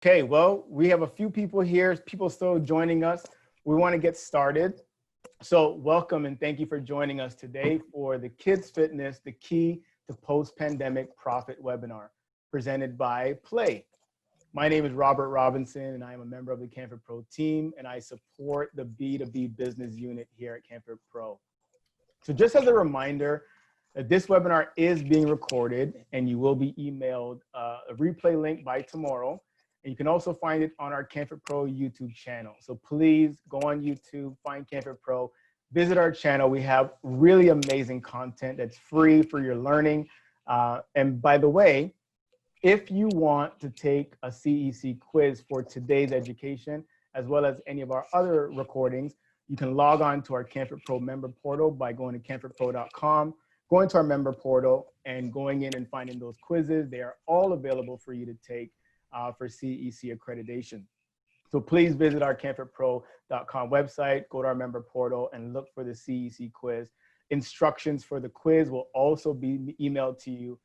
Okay, well, we have a few people here, people still joining us. We want to get started. So welcome and thank you for joining us today for the Kids Fitness, the Key to Post-Pandemic Profit webinar presented by Play. My name is Robert Robinson and I am a member of the canfitpro team and I support the B2B business unit here at canfitpro. So just as a reminder, this webinar is being recorded and you will be emailed a replay link by tomorrow. And you can also find it on our canfitpro YouTube channel. So please go on YouTube, find canfitpro, visit our channel. We have really amazing content that's free for your learning. And by the way, if you want to take a CEC quiz for today's education, as well as any of our other recordings, you can log on to our canfitpro member portal by going to canfitpro.com, going to our member portal and going in and finding those quizzes. They are all available for you to take for CEC accreditation. So please visit our canfitpro.com website, go to our member portal and look for the CEC quiz. Instructions for the quiz will also be emailed to you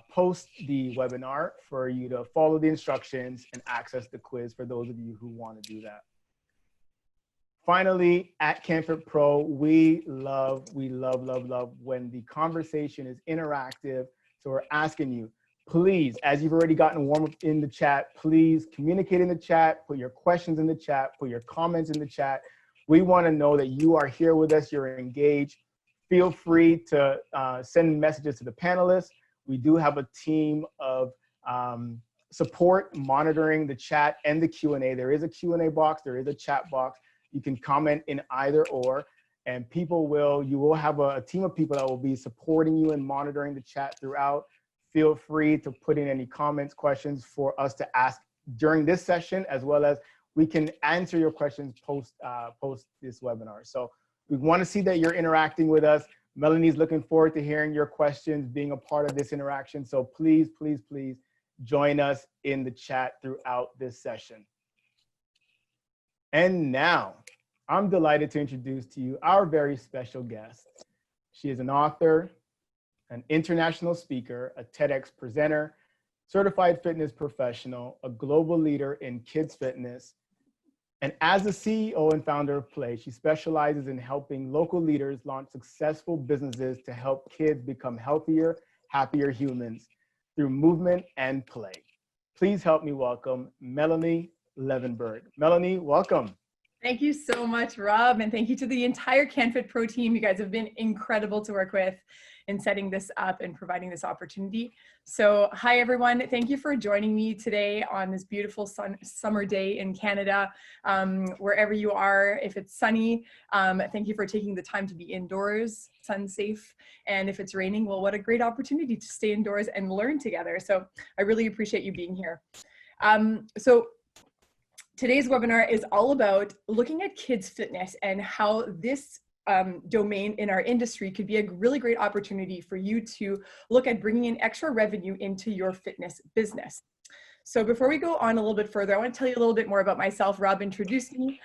post the webinar for you to follow the instructions and access the quiz for those of you who want to do that. Finally, at canfitpro, we love when the conversation is interactive. So we're asking you, please, as you've already gotten warm up in the chat, please communicate in the chat, put your questions in the chat, put your comments in the chat. We want to know that you are here with us, you're engaged. Feel free to send messages to the panelists. We do have a team of support monitoring the chat and the Q&A. There is a Q&A box, there is a chat box. You can comment in either or, and you will have a team of people that will be supporting you and monitoring the chat throughout. Feel free to put in any comments, questions for us to ask during this session, as well as we can answer your questions post this webinar. So we want to see that you're interacting with us. Melanie's looking forward to hearing your questions, being a part of this interaction. So please, please, please join us in the chat throughout this session. And now, I'm delighted to introduce to you our very special guest. She is an author, an international speaker, a TEDx presenter, certified fitness professional, a global leader in kids fitness. And as the CEO and founder of Play, she specializes in helping local leaders launch successful businesses to help kids become healthier, happier humans through movement and play. Please help me welcome Melanie Levenberg. Melanie, welcome. Thank you so much, Rob, and thank you to the entire canfitpro team. You guys have been incredible to work with in setting this up and providing this opportunity. So hi, everyone. Thank you for joining me today on this beautiful summer day in Canada. Wherever you are, if it's sunny, thank you for taking the time to be indoors, sun safe. And if it's raining, well, what a great opportunity to stay indoors and learn together. So I really appreciate you being here. Today's webinar is all about looking at kids fitness and how this domain in our industry could be a really great opportunity for you to look at bringing in extra revenue into your fitness business. So before we go on a little bit further, I want to tell you a little bit more about myself. Rob introduced me,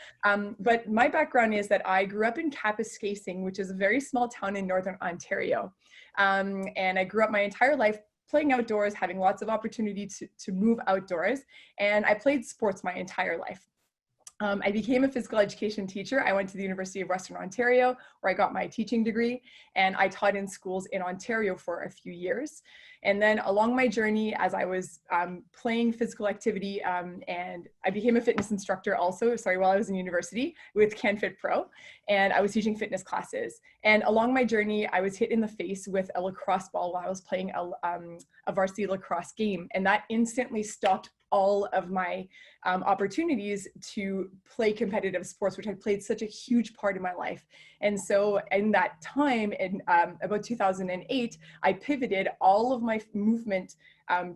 but my background is that I grew up in Kapuskasing, which is a very small town in Northern Ontario. And I grew up my entire life playing outdoors, having lots of opportunity to move outdoors. And I played sports my entire life. I became a physical education teacher. I went to the University of Western Ontario, where I got my teaching degree, and I taught in schools in Ontario for a few years. And then along my journey, as I was playing physical activity, and I became a fitness instructor also, while I was in university with canfitpro, and I was teaching fitness classes. And along my journey, I was hit in the face with a lacrosse ball while I was playing a varsity lacrosse game, and that instantly stopped all of my opportunities to play competitive sports, which had played such a huge part in my life. And so in that time, in about 2008, I pivoted all of my movement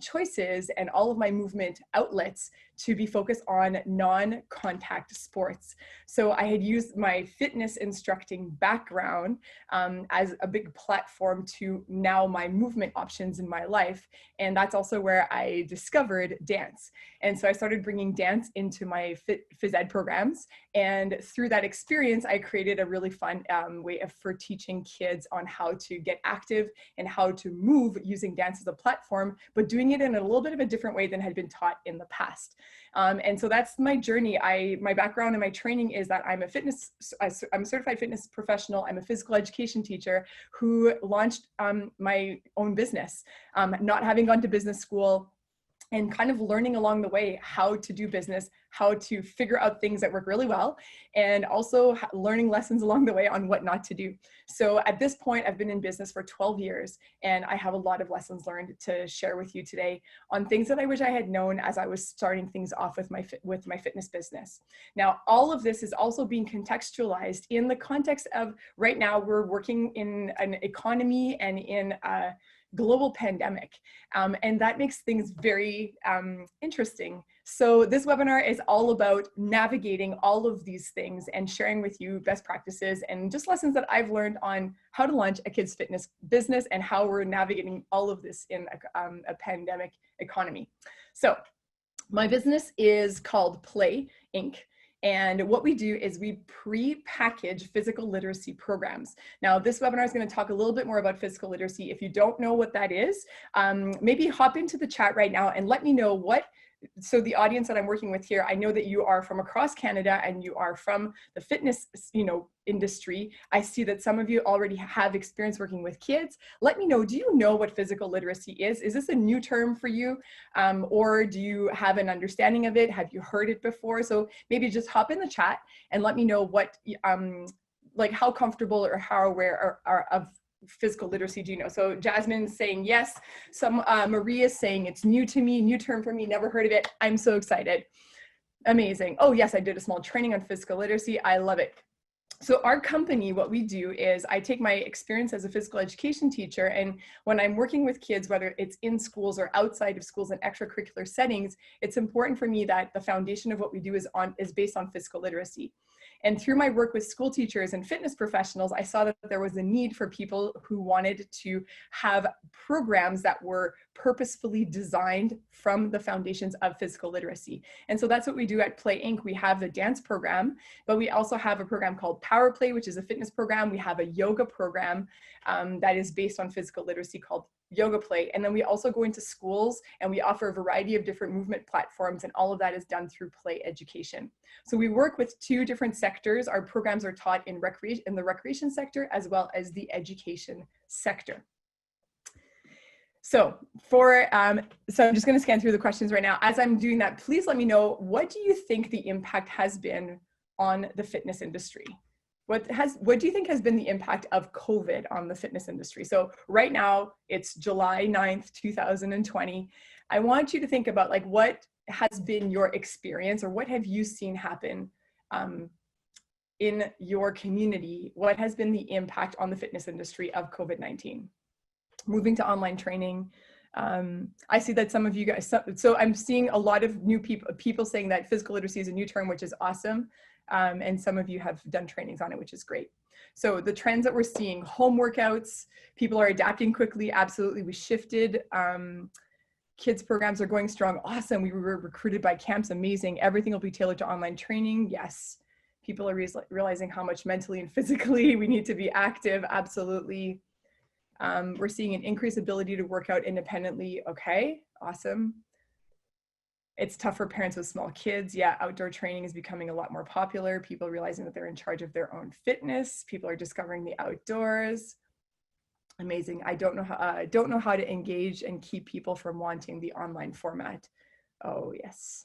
choices and all of my movement outlets to be focused on non-contact sports. So I had used my fitness instructing background as a big platform to now my movement options in my life. And that's also where I discovered dance. And so I started bringing dance into my phys ed programs. And through that experience, I created a really fun way for teaching kids on how to get active and how to move using dance as a platform, but doing it in a little bit of a different way than had been taught in the past. And so that's my journey. My background and my training is that I'm a certified fitness professional. I'm a physical education teacher who launched my own business, not having gone to business school, and kind of learning along the way how to do business, how to figure out things that work really well, and also learning lessons along the way on what not to do. So at this point, I've been in business for 12 years, and I have a lot of lessons learned to share with you today on things that I wish I had known as I was starting things off with my fitness business. Now, all of this is also being contextualized in the context of right now we're working in an economy and in a global pandemic. And that makes things very interesting. So this webinar is all about navigating all of these things and sharing with you best practices and just lessons that I've learned on how to launch a kids fitness business and how we're navigating all of this in a pandemic economy. So my business is called Play Inc. And what we do is we pre-package physical literacy programs. Now, this webinar is going to talk a little bit more about physical literacy. If you don't know what that is, maybe hop into the chat right now and let me know so the audience that I'm working with here, I know that you are from across Canada and you are from the fitness, industry. I see that some of you already have experience working with kids. Let me know, do you know what physical literacy is? Is this a new term for you? Or do you have an understanding of it? Have you heard it before? So maybe just hop in the chat and let me know what, like how comfortable or how aware are of physical literacy do you know? So Jasmine's saying yes. Maria's saying it's new to me, new term for me, never heard of it. I'm so excited. Amazing. Oh yes, I did a small training on physical literacy. I love it. So our company, what we do is I take my experience as a physical education teacher, and when I'm working with kids, whether it's in schools or outside of schools in extracurricular settings, it's important for me that the foundation of what we do is based on physical literacy. And through my work with school teachers and fitness professionals, I saw that there was a need for people who wanted to have programs that were purposefully designed from the foundations of physical literacy. And so that's what we do at Play Inc. We have the dance program, but we also have a program called Power Play, which is a fitness program. We have a yoga program that is based on physical literacy called Yoga Play. And then we also go into schools and we offer a variety of different movement platforms, and all of that is done through Play Education. So we work with two different sectors. Our programs are taught in the recreation sector as well as the education sector. So I'm just going to scan through the questions right now. As I'm doing that, please let me know, what do you think the impact has been on the fitness industry? What do you think has been the impact of COVID on the fitness industry? So right now it's July 9th, 2020. I want you to think about like what has been your experience, or what have you seen happen in your community? What has been the impact on the fitness industry of COVID-19? Moving to online training. I see that some of you guys, so I'm seeing a lot of new people saying that physical literacy is a new term, which is awesome. And some of you have done trainings on it, which is great. So the trends that we're seeing, home workouts, people are adapting quickly. Absolutely, we shifted. Kids programs are going strong. Awesome, we were recruited by camps, amazing. Everything will be tailored to online training. Yes, people are realizing how much mentally and physically we need to be active. Absolutely. We're seeing an increased ability to work out independently. Okay, awesome. It's tough for parents with small kids. Yeah, outdoor training is becoming a lot more popular. People realizing that they're in charge of their own fitness. People are discovering the outdoors. Amazing. I don't know how to engage and keep people from wanting the online format. Oh yes.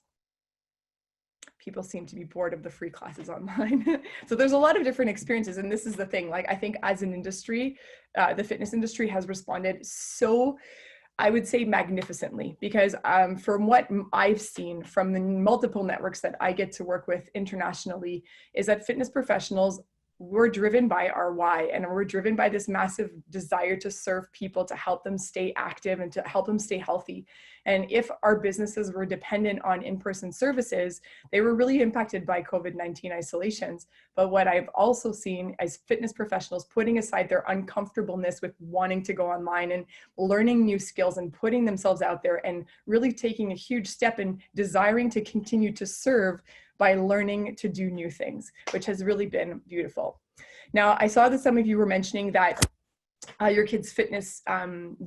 People seem to be bored of the free classes online. So there's a lot of different experiences, and this is the thing. Like I think as an industry, the fitness industry has responded so, I would say, magnificently, because from what I've seen from the multiple networks that I get to work with internationally, is that fitness professionals, we're driven by our why, and we're driven by this massive desire to serve people, to help them stay active and to help them stay healthy. And if our businesses were dependent on in-person services, they were really impacted by COVID-19 isolations. But what I've also seen as fitness professionals putting aside their uncomfortableness with wanting to go online and learning new skills and putting themselves out there and really taking a huge step in desiring to continue to serve by learning to do new things, which has really been beautiful. Now, I saw that some of you were mentioning that your kids' fitness,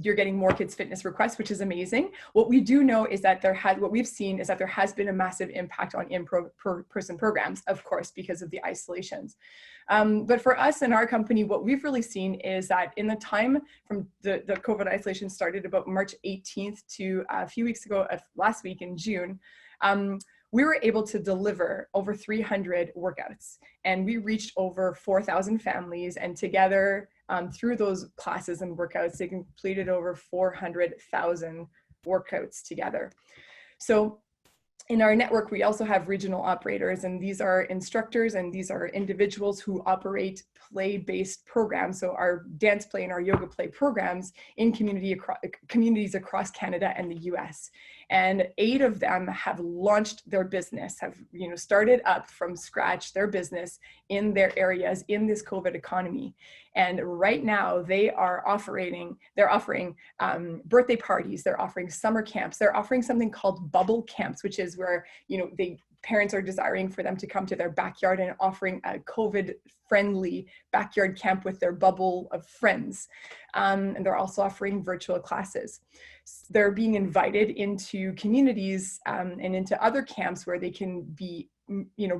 you're getting more kids' fitness requests, which is amazing. What we do know is that what we've seen is that there has been a massive impact on in-person programs, of course, because of the isolations. But for us in our company, what we've really seen is that in the time from the COVID isolation started about March 18th to a few weeks ago, last week in June, we were able to deliver over 300 workouts, and we reached over 4,000 families, and together through those classes and workouts, they completed over 400,000 workouts together. So in our network, we also have regional operators, and these are instructors and these are individuals who operate play-based programs. So our dance play and our yoga play programs in communities across Canada and the US. And 8 of them have launched their business, have started up from scratch their business in their areas in this COVID economy. And right now they're offering birthday parties, they're offering summer camps, they're offering something called bubble camps, which is where parents are desiring for them to come to their backyard and offering a COVID-friendly backyard camp with their bubble of friends. And they're also offering virtual classes. They're being invited into communities and into other camps where they can be,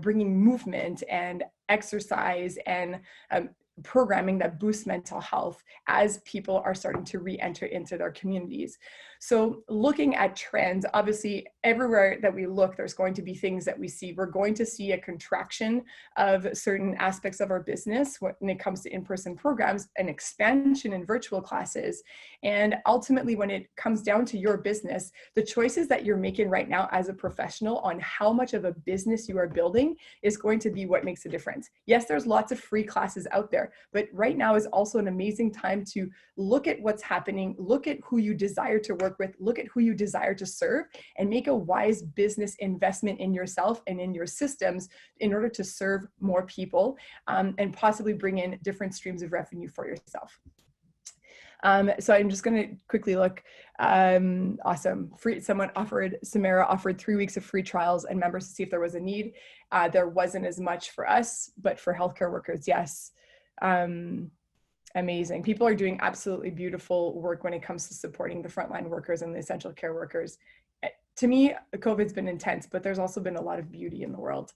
bringing movement and exercise and programming that boosts mental health as people are starting to re-enter into their communities. So looking at trends, obviously everywhere that we look, there's going to be things that we see. We're going to see a contraction of certain aspects of our business when it comes to in-person programs, an expansion in virtual classes. And ultimately, when it comes down to your business, the choices that you're making right now as a professional on how much of a business you are building is going to be what makes a difference. Yes, there's lots of free classes out there, but right now is also an amazing time to look at what's happening, look at who you desire to work with, look at who you desire to serve, and make a wise business investment in yourself and in your systems in order to serve more people and possibly bring in different streams of revenue for yourself. So I'm just going to quickly look. Awesome. Samara offered 3 weeks of free trials and members to see if there was a need. There wasn't as much for us, but for healthcare workers, yes. Amazing. People are doing absolutely beautiful work when it comes to supporting the frontline workers and the essential care workers. To me, COVID's been intense, but there's also been a lot of beauty in the world.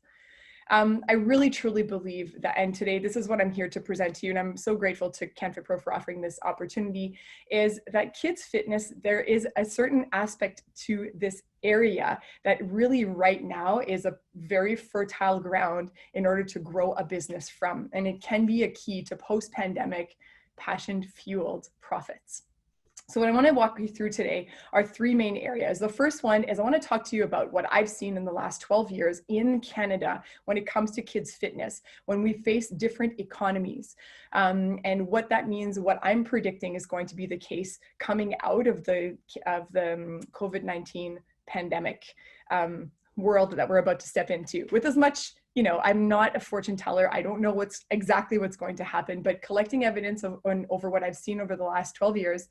I really truly believe that, and today this is what I'm here to present to you, and I'm so grateful to canfitpro for offering this opportunity, is that kids fitness, there is a certain aspect to this area that really right now is a very fertile ground in order to grow a business from, and it can be a key to post-pandemic passion-fueled profits. So what I want to walk you through today are 3 main areas. The first one is I want to talk to you about what I've seen in the last 12 years in Canada when it comes to kids fitness, when we face different economies, and what that means, what I'm predicting is going to be the case coming out of the COVID-19 pandemic world that we're about to step into. With as much, I'm not a fortune teller. I don't know exactly what's going to happen, but collecting evidence over what I've seen over the last 12 years,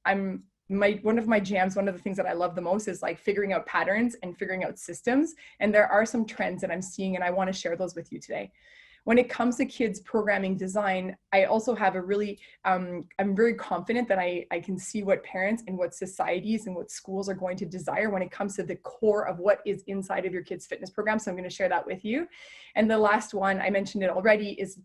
one of my jams, one of the things that I love the most is like figuring out patterns and figuring out systems. And there are some trends that I'm seeing, and I want to share those with you today. When it comes to kids programming design, I also have I'm very confident that I can see what parents and what societies and what schools are going to desire when it comes to the core of what is inside of your kids' fitness program. So I'm going to share that with you. And the last one, I mentioned it already, is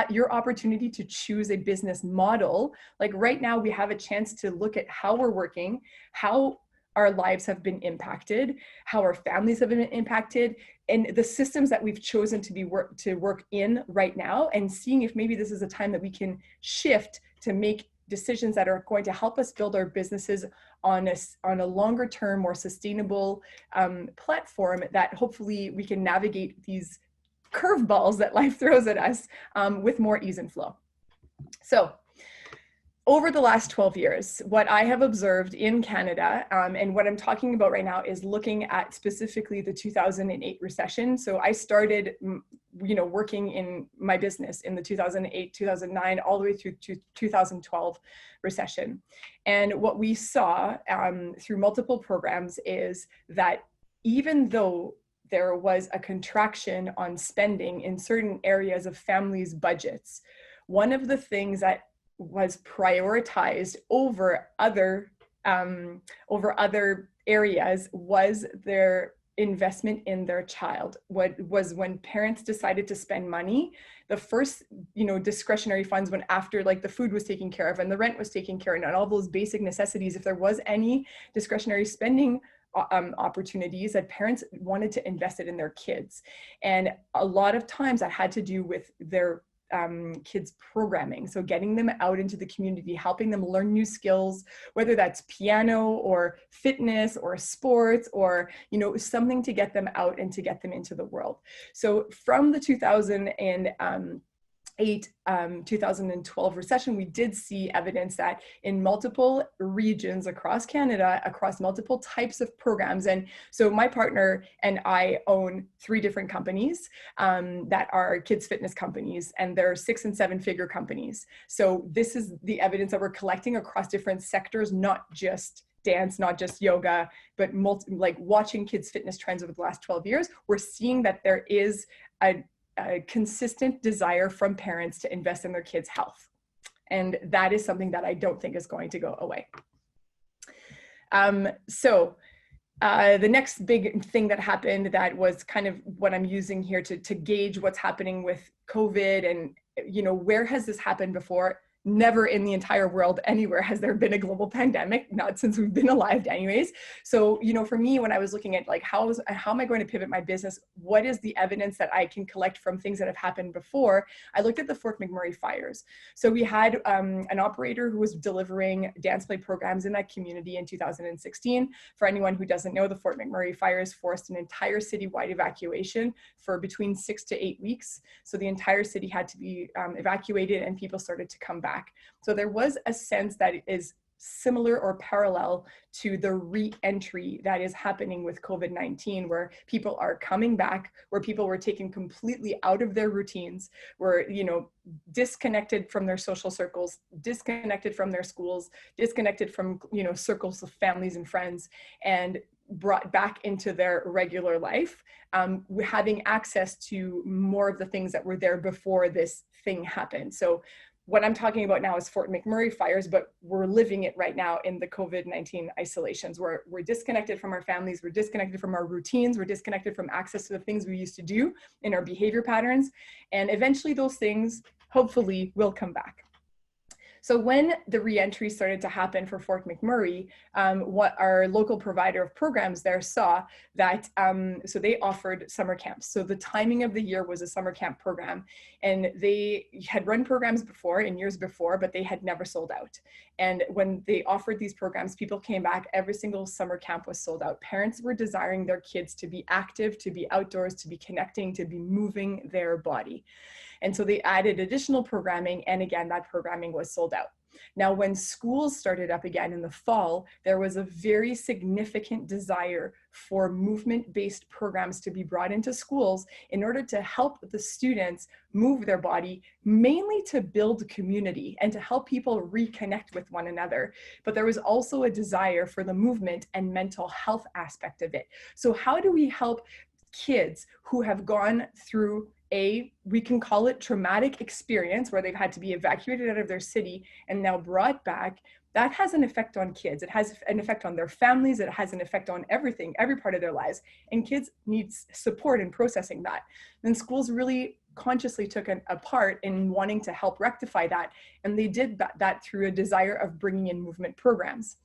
your opportunity to choose a business model. Like right now, we have a chance to look at how we're working, how our lives have been impacted, how our families have been impacted, and the systems that we've chosen to work in right now, and seeing if maybe this is a time that we can shift to make decisions that are going to help us build our businesses on a longer term, more sustainable platform that hopefully we can navigate these curveballs that life throws at us with more ease and flow. So over the last 12 years, what I have observed in Canada, and what I'm talking about right now is looking at specifically the 2008 recession. So I started, working in my business in the 2008, 2009, all the way through to 2012 recession. And what we saw through multiple programs is that even though there was a contraction on spending in certain areas of families' budgets, one of the things that was prioritized over other areas was their investment in their child. What was when parents decided to spend money, the first, discretionary funds went after like the food was taken care of and the rent was taken care of and all those basic necessities. If there was any discretionary spending opportunities, that parents wanted to invest it in their kids. And a lot of times that had to do with their kids programming. So getting them out into the community, helping them learn new skills, whether that's piano or fitness or sports or, something to get them out and to get them into the world. So from the 2012 recession, we did see evidence that in multiple regions across Canada, across multiple types of programs. And so my partner and I own 3 different companies that are kids fitness companies, and they're 6- and 7-figure companies. So this is the evidence that we're collecting across different sectors, not just dance, not just yoga, but like watching kids fitness trends over the last 12 years. We're seeing that there is a consistent desire from parents to invest in their kids' health. And that is something that I don't think is going to go away. The next big thing that happened, that was kind of what I'm using here to gauge what's happening with COVID and, where has this happened before? Never in the entire world anywhere has there been a global pandemic, not since we've been alive anyways. So, for me, when I was looking at like, how am I going to pivot my business? What is the evidence that I can collect from things that have happened before? I looked at the Fort McMurray fires. So we had an operator who was delivering dance play programs in that community in 2016. For anyone who doesn't know, the Fort McMurray fires forced an entire citywide evacuation for between 6 to 8 weeks. So the entire city had to be evacuated and people started to come back. So there was a sense that is similar or parallel to the re-entry that is happening with COVID-19, where people are coming back, where people were taken completely out of their routines, were, disconnected from their social circles, disconnected from their schools, disconnected from, circles of families and friends, and brought back into their regular life, having access to more of the things that were there before this thing happened. So what I'm talking about now is Fort McMurray fires, but we're living it right now in the COVID-19 isolations, where we're disconnected from our families, we're disconnected from our routines, we're disconnected from access to the things we used to do in our behavior patterns. And eventually those things, hopefully, will come back. So when the reentry started to happen for Fort McMurray, what our local provider of programs there saw that, so they offered summer camps. So the timing of the year was a summer camp program, and they had run programs before in years before, but they had never sold out. And when they offered these programs, people came back, every single summer camp was sold out. Parents were desiring their kids to be active, to be outdoors, to be connecting, to be moving their body. And so they added additional programming, and again, that programming was sold out. Now, when schools started up again in the fall, there was a very significant desire for movement-based programs to be brought into schools in order to help the students move their body, mainly to build community and to help people reconnect with one another. But there was also a desire for the movement and mental health aspect of it. So how do we help kids who have gone through we can call it traumatic experience, where they've had to be evacuated out of their city and now brought back? That has an effect on kids. It has an effect on their families. It has an effect on everything, every part of their lives. And kids need support in processing that. And schools really consciously took a part in wanting to help rectify that. And they did that through a desire of bringing in movement programs.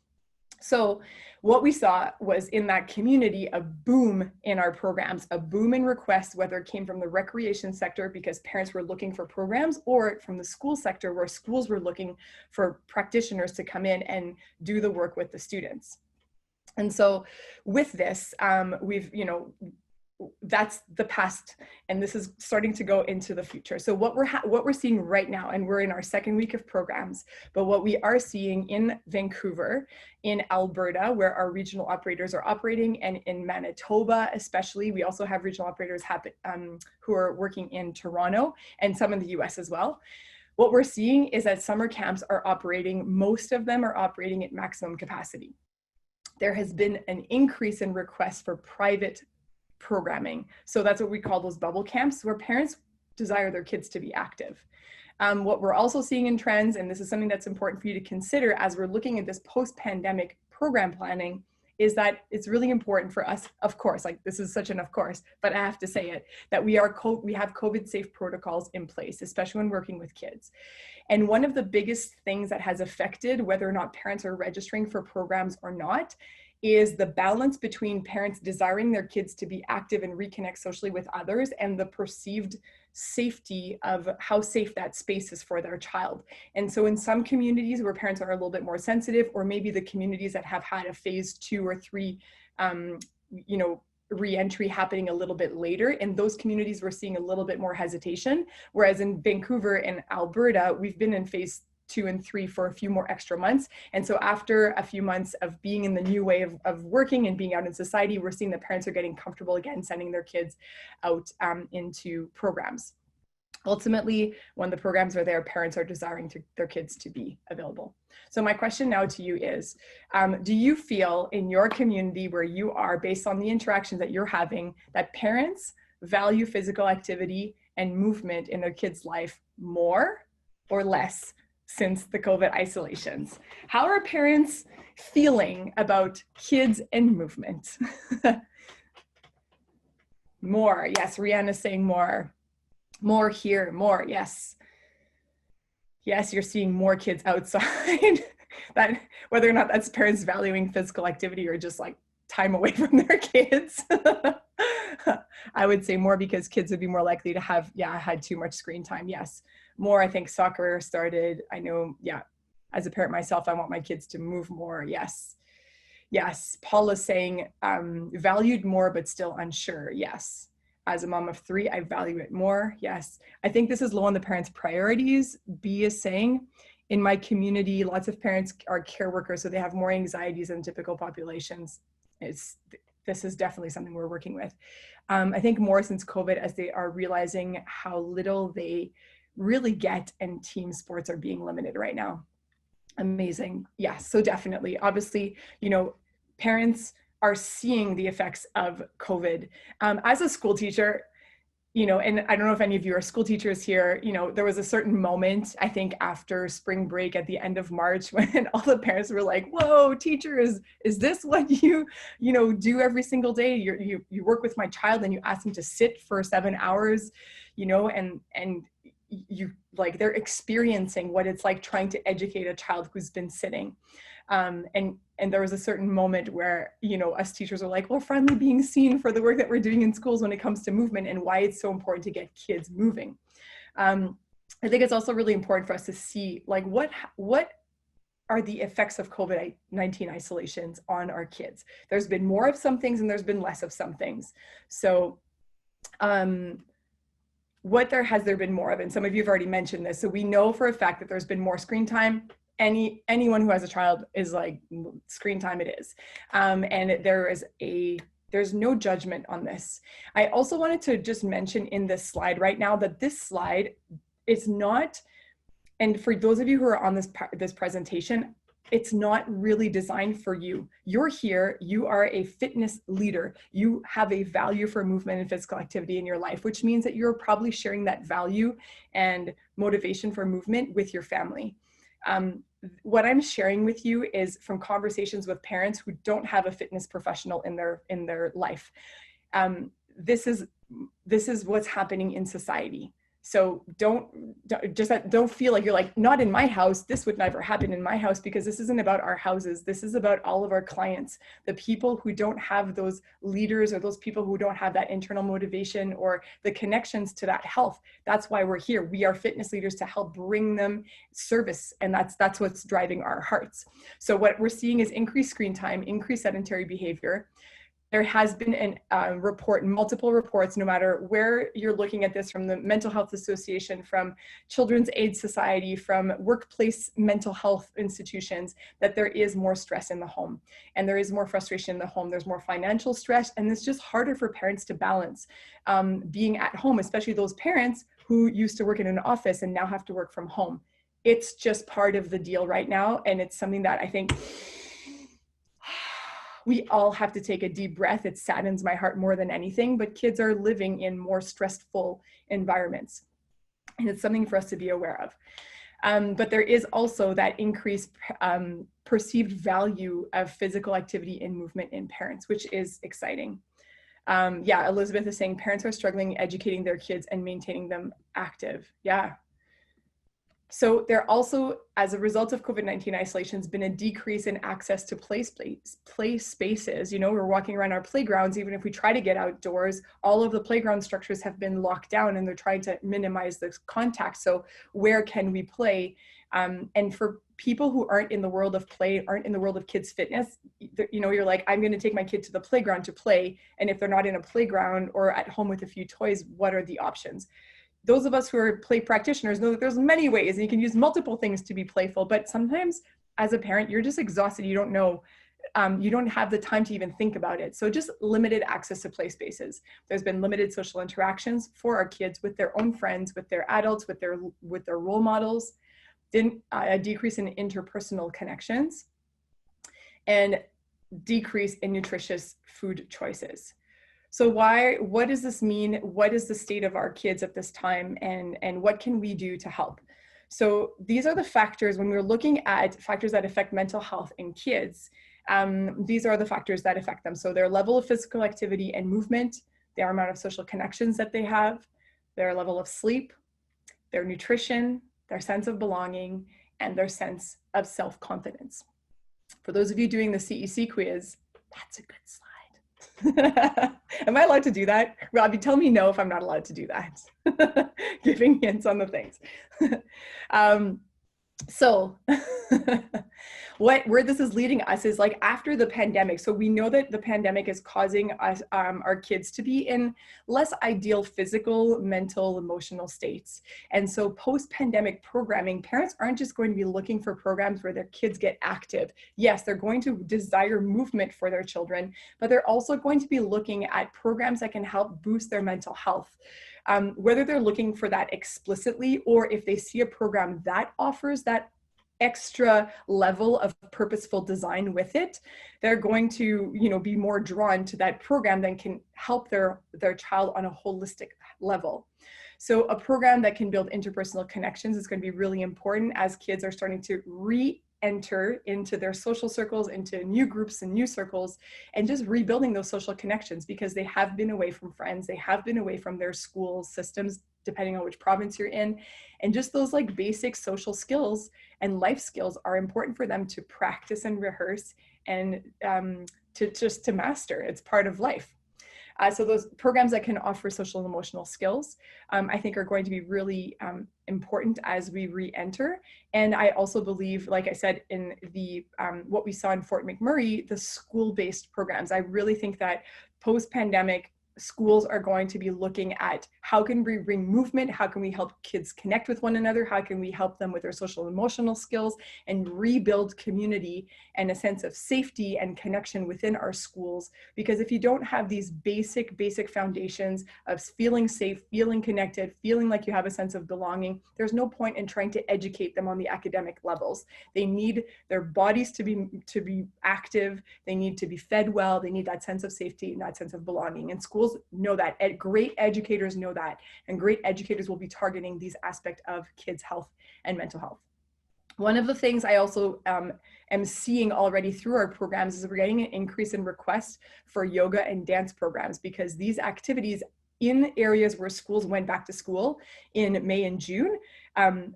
So what we saw was in that community, a boom in our programs, a boom in requests, whether it came from the recreation sector because parents were looking for programs, or from the school sector where schools were looking for practitioners to come in and do the work with the students. And so with this, that's the past, and this is starting to go into the future. So what we're seeing right now, and we're in our second week of programs, but what we are seeing in Vancouver, in Alberta, where our regional operators are operating, and in Manitoba especially, we also have regional operators who are working in Toronto and some in the US as well. What we're seeing is that summer camps are operating, most of them are operating at maximum capacity. There has been an increase in requests for private programming. So that's what we call those bubble camps, where parents desire their kids to be active. What we're also seeing in trends, and this is something that's important for you to consider as we're looking at this post-pandemic program planning, is that it's really important for us, of course, like this is such an of course, but I have to say it, that we have COVID safe protocols in place, especially when working with kids. And one of the biggest things that has affected whether or not parents are registering for programs or not is the balance between parents desiring their kids to be active and reconnect socially with others and the perceived safety of how safe that space is for their child. And so in some communities where parents are a little bit more sensitive, or maybe the communities that have had a phase 2 or 3, reentry happening a little bit later, in those communities we're seeing a little bit more hesitation. Whereas in Vancouver and Alberta, we've been in phase 2 and 3 for a few more extra months. And so after a few months of being in the new way of working and being out in society, we're seeing that parents are getting comfortable again sending their kids out into programs. Ultimately, when the programs are there, parents are desiring their kids to be available. So my question now to you is, do you feel in your community where you are, based on the interactions that you're having, that parents value physical activity and movement in their kids' life more or less since the COVID isolations? How are parents feeling about kids and movement? More, yes, Rihanna's saying more. More here, more, yes. Yes, you're seeing more kids outside. That, whether or not that's parents valuing physical activity or just like time away from their kids. I would say more, because kids would be more likely to have, had too much screen time, yes. More, I think soccer started, I know, as a parent myself, I want my kids to move more, yes. Yes, Paula's saying valued more, but still unsure, yes. As a mom of 3, I value it more, yes. I think this is low on the parents' priorities. B is saying, in my community, lots of parents are care workers, so they have more anxieties than typical populations. This is definitely something we're working with. I think more since COVID, as they are realizing how little they really get, and team sports are being limited right now. Amazing. Yes, so definitely. Obviously, parents are seeing the effects of COVID. As a school teacher, and I don't know if any of you are school teachers here, there was a certain moment, I think after spring break at the end of March, when all the parents were like, whoa, teacher, is this what you do every single day? You work with my child and you ask them to sit for 7 hours, and you like, they're experiencing what it's like trying to educate a child who's been sitting. And there was a certain moment where, us teachers are like, we're finally being seen for the work that we're doing in schools when it comes to movement and why it's so important to get kids moving. I think it's also really important for us to see, like, what are the effects of COVID-19 isolations on our kids? There's been more of some things and there's been less of some things. So, what has there been more of? And some of you have already mentioned this. So we know for a fact that there's been more screen time. Anyone who has a child is like, screen time it is. And there's no judgment on this. I also wanted to just mention in this slide right now that this slide is not, and for those of you who are on this presentation, it's not really designed for you. You're here, you are a fitness leader. You have a value for movement and physical activity in your life, which means that you're probably sharing that value and motivation for movement with your family. What I'm sharing with you is from conversations with parents who don't have a fitness professional in their life. This is what's happening in society. So don't feel like you're like, not in my house, this would never happen in my house, because this isn't about our houses. This is about all of our clients, the people who don't have those leaders or those people who don't have that internal motivation or the connections to that health. That's why we're here. We are fitness leaders to help bring them service. And that's what's driving our hearts. So what we're seeing is increased screen time, increased sedentary behavior. There has been multiple reports, no matter where you're looking at this, from the Mental Health Association, from Children's Aid Society, from workplace mental health institutions, that there is more stress in the home and there is more frustration in the home. There's more financial stress, and it's just harder for parents to balance being at home, especially those parents who used to work in an office and now have to work from home. It's just part of the deal right now. And it's something that I think we all have to take a deep breath. It saddens my heart more than anything, but kids are living in more stressful environments. And it's something for us to be aware of. But there is also that increased perceived value of physical activity and movement in parents, which is exciting. Yeah, Elizabeth is saying parents are struggling educating their kids and maintaining them active. Yeah. So there also, as a result of COVID-19 isolation, has been a decrease in access to play spaces. You know, we're walking around our playgrounds, even if we try to get outdoors, all of the playground structures have been locked down and they're trying to minimize the contact. So where can we play? And for people who aren't in the world of play, aren't in the world of kids fitness, you know, you're like, I'm going to take my kid to the playground to play. And if they're not in a playground or at home with a few toys, what are the options? Those of us who are play practitioners know that there's many ways and you can use multiple things to be playful, but sometimes as a parent, you're just exhausted. You don't know, you don't have the time to even think about it. So just limited access to play spaces. There's been limited social interactions for our kids with their own friends, with their adults, with their role models, a decrease in interpersonal connections, and decrease in nutritious food choices. So what does this mean? What is the state of our kids at this time, and what can we do to help? So these are the factors when we're looking at factors that affect mental health in kids. These are the factors that affect them. So their level of physical activity and movement, their amount of social connections that they have, their level of sleep, their nutrition, their sense of belonging, and their sense of self-confidence. For those of you doing the CEC quiz, that's a good slide. Am I allowed to do that? Robbie, tell me no if I'm not allowed to do that. Giving hints on the things. So where this is leading us is like after the pandemic. So we know that the pandemic is causing us, our kids to be in less ideal physical, mental, emotional states. And so post-pandemic programming, parents aren't just going to be looking for programs where their kids get active. Yes, they're going to desire movement for their children, but they're also going to be looking at programs that can help boost their mental health. Whether they're looking for that explicitly or if they see a program that offers that extra level of purposeful design with it, they're going to, you know, be more drawn to that program that can help their child on a holistic level. So a program that can build interpersonal connections is going to be really important as kids are starting to re-enter into their social circles, into new groups and new circles, and just rebuilding those social connections because they have been away from friends, they have been away from their school systems, depending on which province you're in. And just those like basic social skills and life skills are important for them to practice and rehearse and to master. It's part of life. So those programs that can offer social and emotional skills, I think are going to be really important as we re-enter. And I also believe, like I said, in the what we saw in Fort McMurray, the school-based programs, I really think that post-pandemic, schools are going to be looking at how can we bring movement, how can we help kids connect with one another, how can we help them with their social and emotional skills and rebuild community and a sense of safety and connection within our schools. Because if you don't have these basic foundations of feeling safe, feeling connected, feeling like you have a sense of belonging, there's no point in trying to educate them on the academic levels. They need their bodies to be active, they need to be fed well, they need that sense of safety and that sense of belonging. And schools know that, great educators know that, and great educators will be targeting these aspects of kids' health and mental health. One of the things I also am seeing already through our programs is we're getting an increase in requests for yoga and dance programs because these activities in areas where schools went back to school in May and June,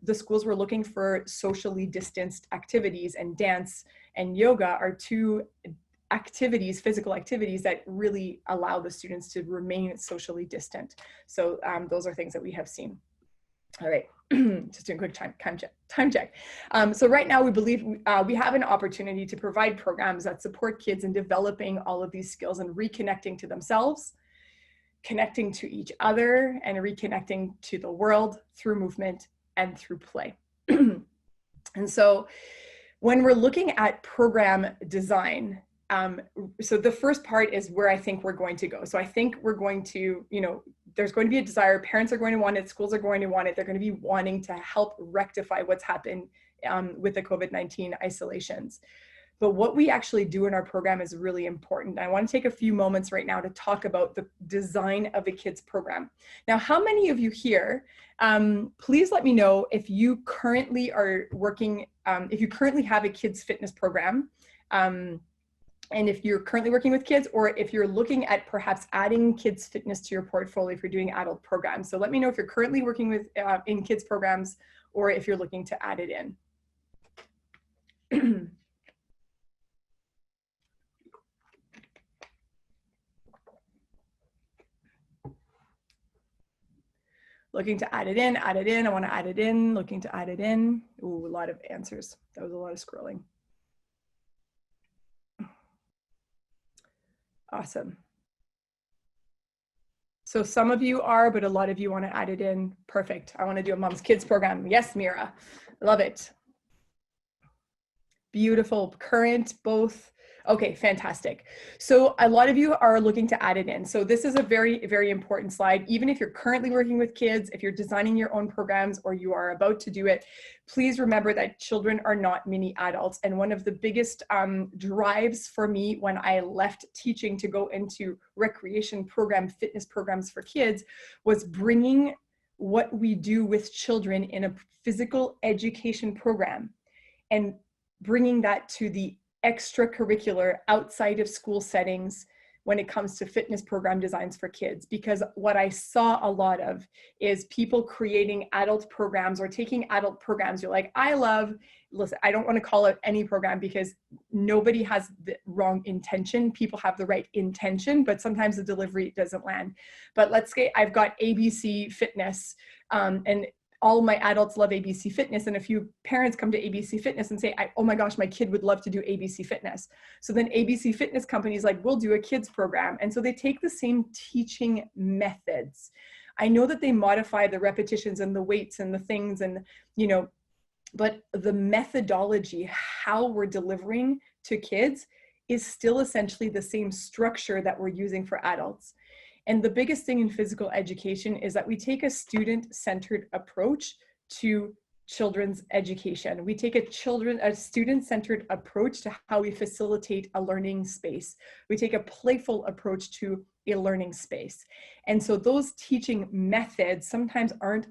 the schools were looking for socially distanced activities, and dance and yoga are two activities, physical activities that really allow the students to remain socially distant. So those are things that we have seen. All right, just doing a quick time check. So right now we believe we have an opportunity to provide programs that support kids in developing all of these skills and reconnecting to themselves, connecting to each other, and reconnecting to the world through movement and through play. And so when we're looking at program design, so the first part is where I think we're going to go. So I think we're going to, there's going to be a desire. Parents are going to want it. Schools are going to want it. They're going to be wanting to help rectify what's happened with the COVID-19 isolations. but what we actually do in our program is really important. I want to take a few moments right now to talk about the design of the kids program. Now, how many of you here, please let me know if you currently are working, if you currently have a kids fitness program, and if you're currently working with kids, or if you're looking at perhaps adding kids fitness to your portfolio if you're doing adult programs. So let me know if you're currently working with in kids programs, or if you're looking to add it in. Looking to add it in, I want to add it in, looking to add it in. Ooh, a lot of answers. That was a lot of scrolling. Awesome. So some of you are, but a lot of you want to add it in. Perfect. I want to do a mom's kids program. Yes, Mira. Love it. Beautiful. Current, both. Okay, fantastic. So a lot of you are looking to add it in. So this is a very, very important slide. Even if you're currently working with kids, if you're designing your own programs or you are about to do it, please remember that children are not mini adults. And one of the biggest drives for me when I left teaching to go into recreation program, fitness programs for kids, was bringing what we do with children in a physical education program and bringing that to the extracurricular outside of school settings when it comes to fitness program designs for kids. Because what I saw a lot of is people creating adult programs or taking adult programs. You're like, listen, I don't want to call it any program because nobody has the wrong intention. People have the right intention, but sometimes the delivery doesn't land. But let's say I've got ABC Fitness, and all my adults love ABC Fitness, and a few parents come to ABC Fitness and say, oh my gosh, my kid would love to do ABC Fitness. So then ABC Fitness companies like, we'll do a kids program. And so they take the same teaching methods. I know that they modify the repetitions and the weights and the things and, but the methodology, how we're delivering to kids is still essentially the same structure that we're using for adults. And the biggest thing in physical education is that we take a student-centered approach to children's education. We take a student-centered approach to how we facilitate a learning space. We take a playful approach to a learning space. And so those teaching methods sometimes aren't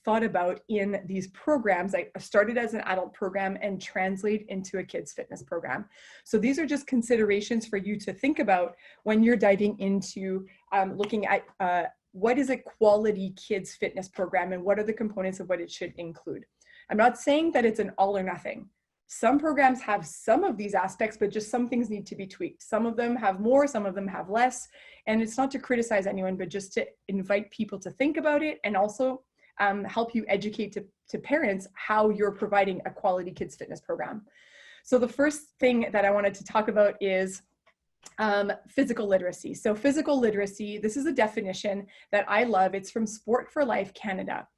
thought about in these programs. I started as an adult program and translate into a kids fitness program. So these are just considerations for you to think about when you're diving into looking at what is a quality kids fitness program and what are the components of what it should include. I'm not saying that it's an all or nothing. Some programs have some of these aspects, but just some things need to be tweaked. Some of them have more, some of them have less. And it's not to criticize anyone, but just to invite people to think about it and also help you educate to parents how you're providing a quality kids fitness program. So the first thing that I wanted to talk about is physical literacy. So physical literacy, this is a definition that I love. It's from Sport for Life Canada.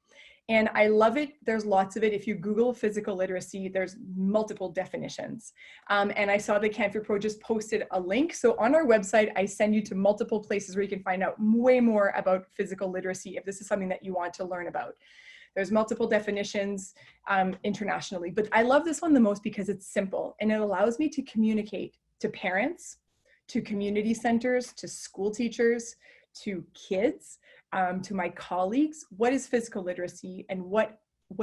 And I love it. There's lots of it. If you Google physical literacy, there's multiple definitions. And I saw that canfitpro just posted a link. So on our website, I send you to multiple places where you can find out way more about physical literacy if this is something that you want to learn about. There's multiple definitions internationally, but I love this one the most because it's simple and it allows me to communicate to parents, to community centers, to school teachers, to kids, to my colleagues, what is physical literacy and what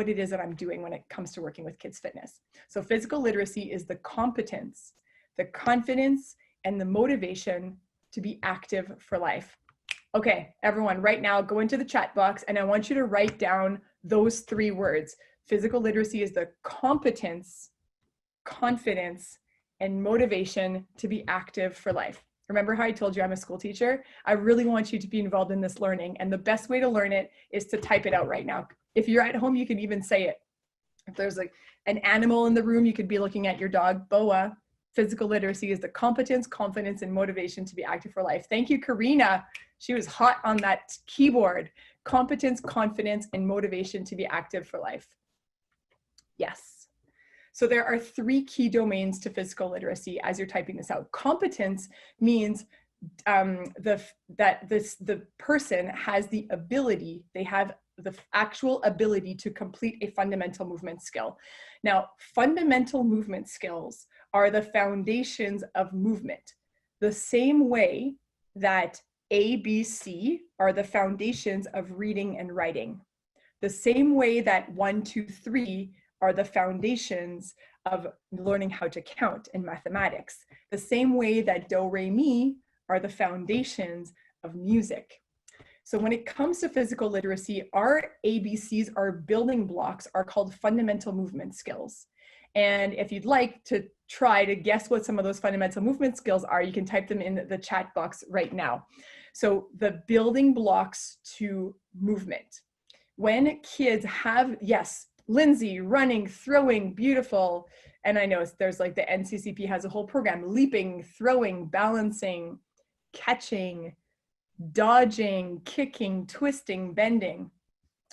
it is that I'm doing when it comes to working with kids fitness. So physical literacy is the competence, the confidence, and the motivation to be active for life. Okay, everyone, right now go into the chat box and I want you to write down those 3 words. Physical literacy is the competence, confidence, and motivation to be active for life. Remember how I told you I'm a school teacher? I really want you to be involved in this learning. And the best way to learn it is to type it out right now. If you're at home, you can even say it. If there's an animal in the room, you could be looking at your dog, Boa. Physical literacy is the competence, confidence, and motivation to be active for life. Thank you, Karina. She was hot on that keyboard. Competence, confidence, and motivation to be active for life. Yes. So there are 3 key domains to physical literacy as you're typing this out. Competence means the person has the ability, they have the actual ability to complete a fundamental movement skill. Now, fundamental movement skills are the foundations of movement. The same way that A, B, C are the foundations of reading and writing. The same way that 1, 2, 3 are the foundations of learning how to count in mathematics. The same way that do, re, mi are the foundations of music. So when it comes to physical literacy, our ABCs, our building blocks, are called fundamental movement skills. And if you'd like to try to guess what some of those fundamental movement skills are, you can type them in the chat box right now. So the building blocks to movement. When kids have, yes, Lindsay, running, throwing, beautiful. And I know there's like the NCCP has a whole program, leaping, throwing, balancing, catching, dodging, kicking, twisting, bending.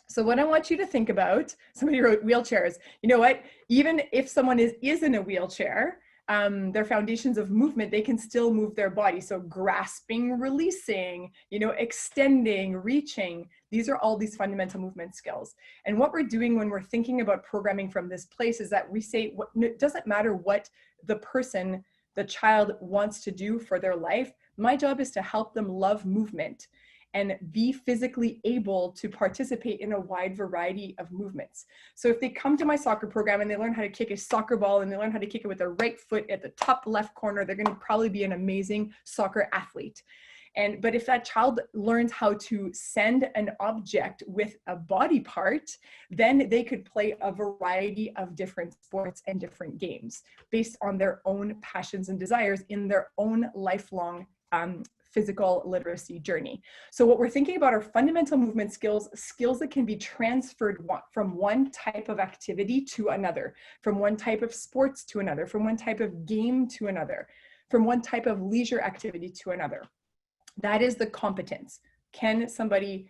So what I want you to think about, somebody wrote wheelchairs. You know what? Even if someone is in a wheelchair, their foundations of movement, they can still move their body. So grasping, releasing, extending, reaching. These are all these fundamental movement skills. And what we're doing when we're thinking about programming from this place is that we say, it doesn't matter what the child wants to do for their life. My job is to help them love movement and be physically able to participate in a wide variety of movements. So if they come to my soccer program and they learn how to kick a soccer ball and they learn how to kick it with their right foot at the top left corner, they're gonna probably be an amazing soccer athlete. But if that child learns how to send an object with a body part, then they could play a variety of different sports and different games based on their own passions and desires in their own lifelong physical literacy journey. So what we're thinking about are fundamental movement skills, skills that can be transferred from one type of activity to another, from one type of sports to another, from one type of game to another, from one type of leisure activity to another. That is the competence. Can somebody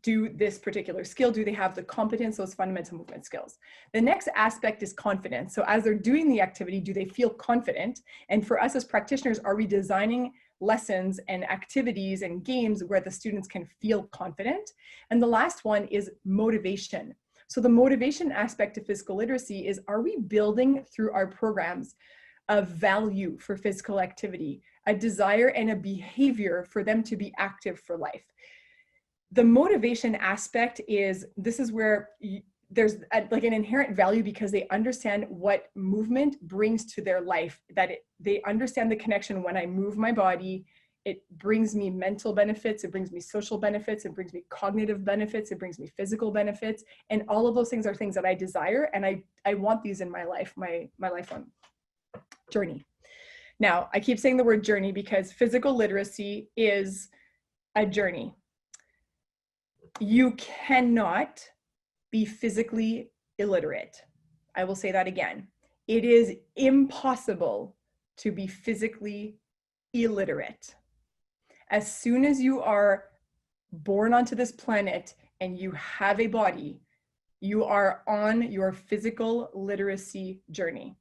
do this particular skill? Do they have the competence, those fundamental movement skills? The next aspect is confidence. So as they're doing the activity, do they feel confident? And for us as practitioners, are we designing lessons and activities and games where the students can feel confident? And the last one is motivation. So the motivation aspect of physical literacy is, are we building through our programs a value for physical activity, a desire and a behavior for them to be active for life? The motivation aspect is, this is where there's like an inherent value because they understand what movement brings to their life, that they understand the connection. When I move my body, it brings me mental benefits, it brings me social benefits, it brings me cognitive benefits, it brings me physical benefits. And all of those things are things that I desire, and I want these in my life, my lifelong journey. Now, I keep saying the word journey because physical literacy is a journey. You cannot be physically illiterate. I will say that again. It is impossible to be physically illiterate. As soon as you are born onto this planet and you have a body, you are on your physical literacy journey.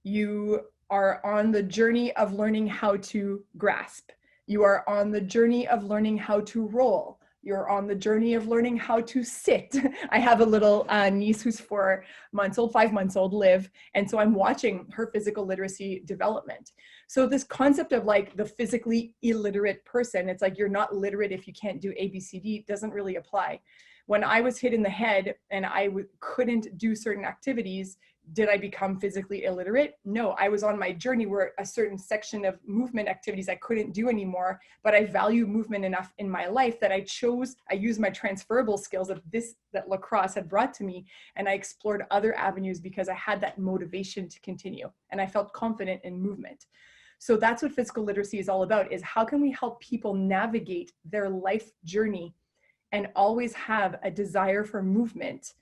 You are on the journey of learning how to grasp. You are on the journey of learning how to roll. You're on the journey of learning how to sit. I have a little niece who's 5 months old, Liv, and so I'm watching her physical literacy development. So this concept of like the physically illiterate person, it's like you're not literate if you can't do ABCD, doesn't really apply. When I was hit in the head and I couldn't do certain activities, did I become physically illiterate? No, I was on my journey where a certain section of movement activities I couldn't do anymore, but I value movement enough in my life that I used my transferable skills of this that lacrosse had brought to me, and I explored other avenues because I had that motivation to continue, and I felt confident in movement. So that's what physical literacy is all about, is how can we help people navigate their life journey and always have a desire for movement,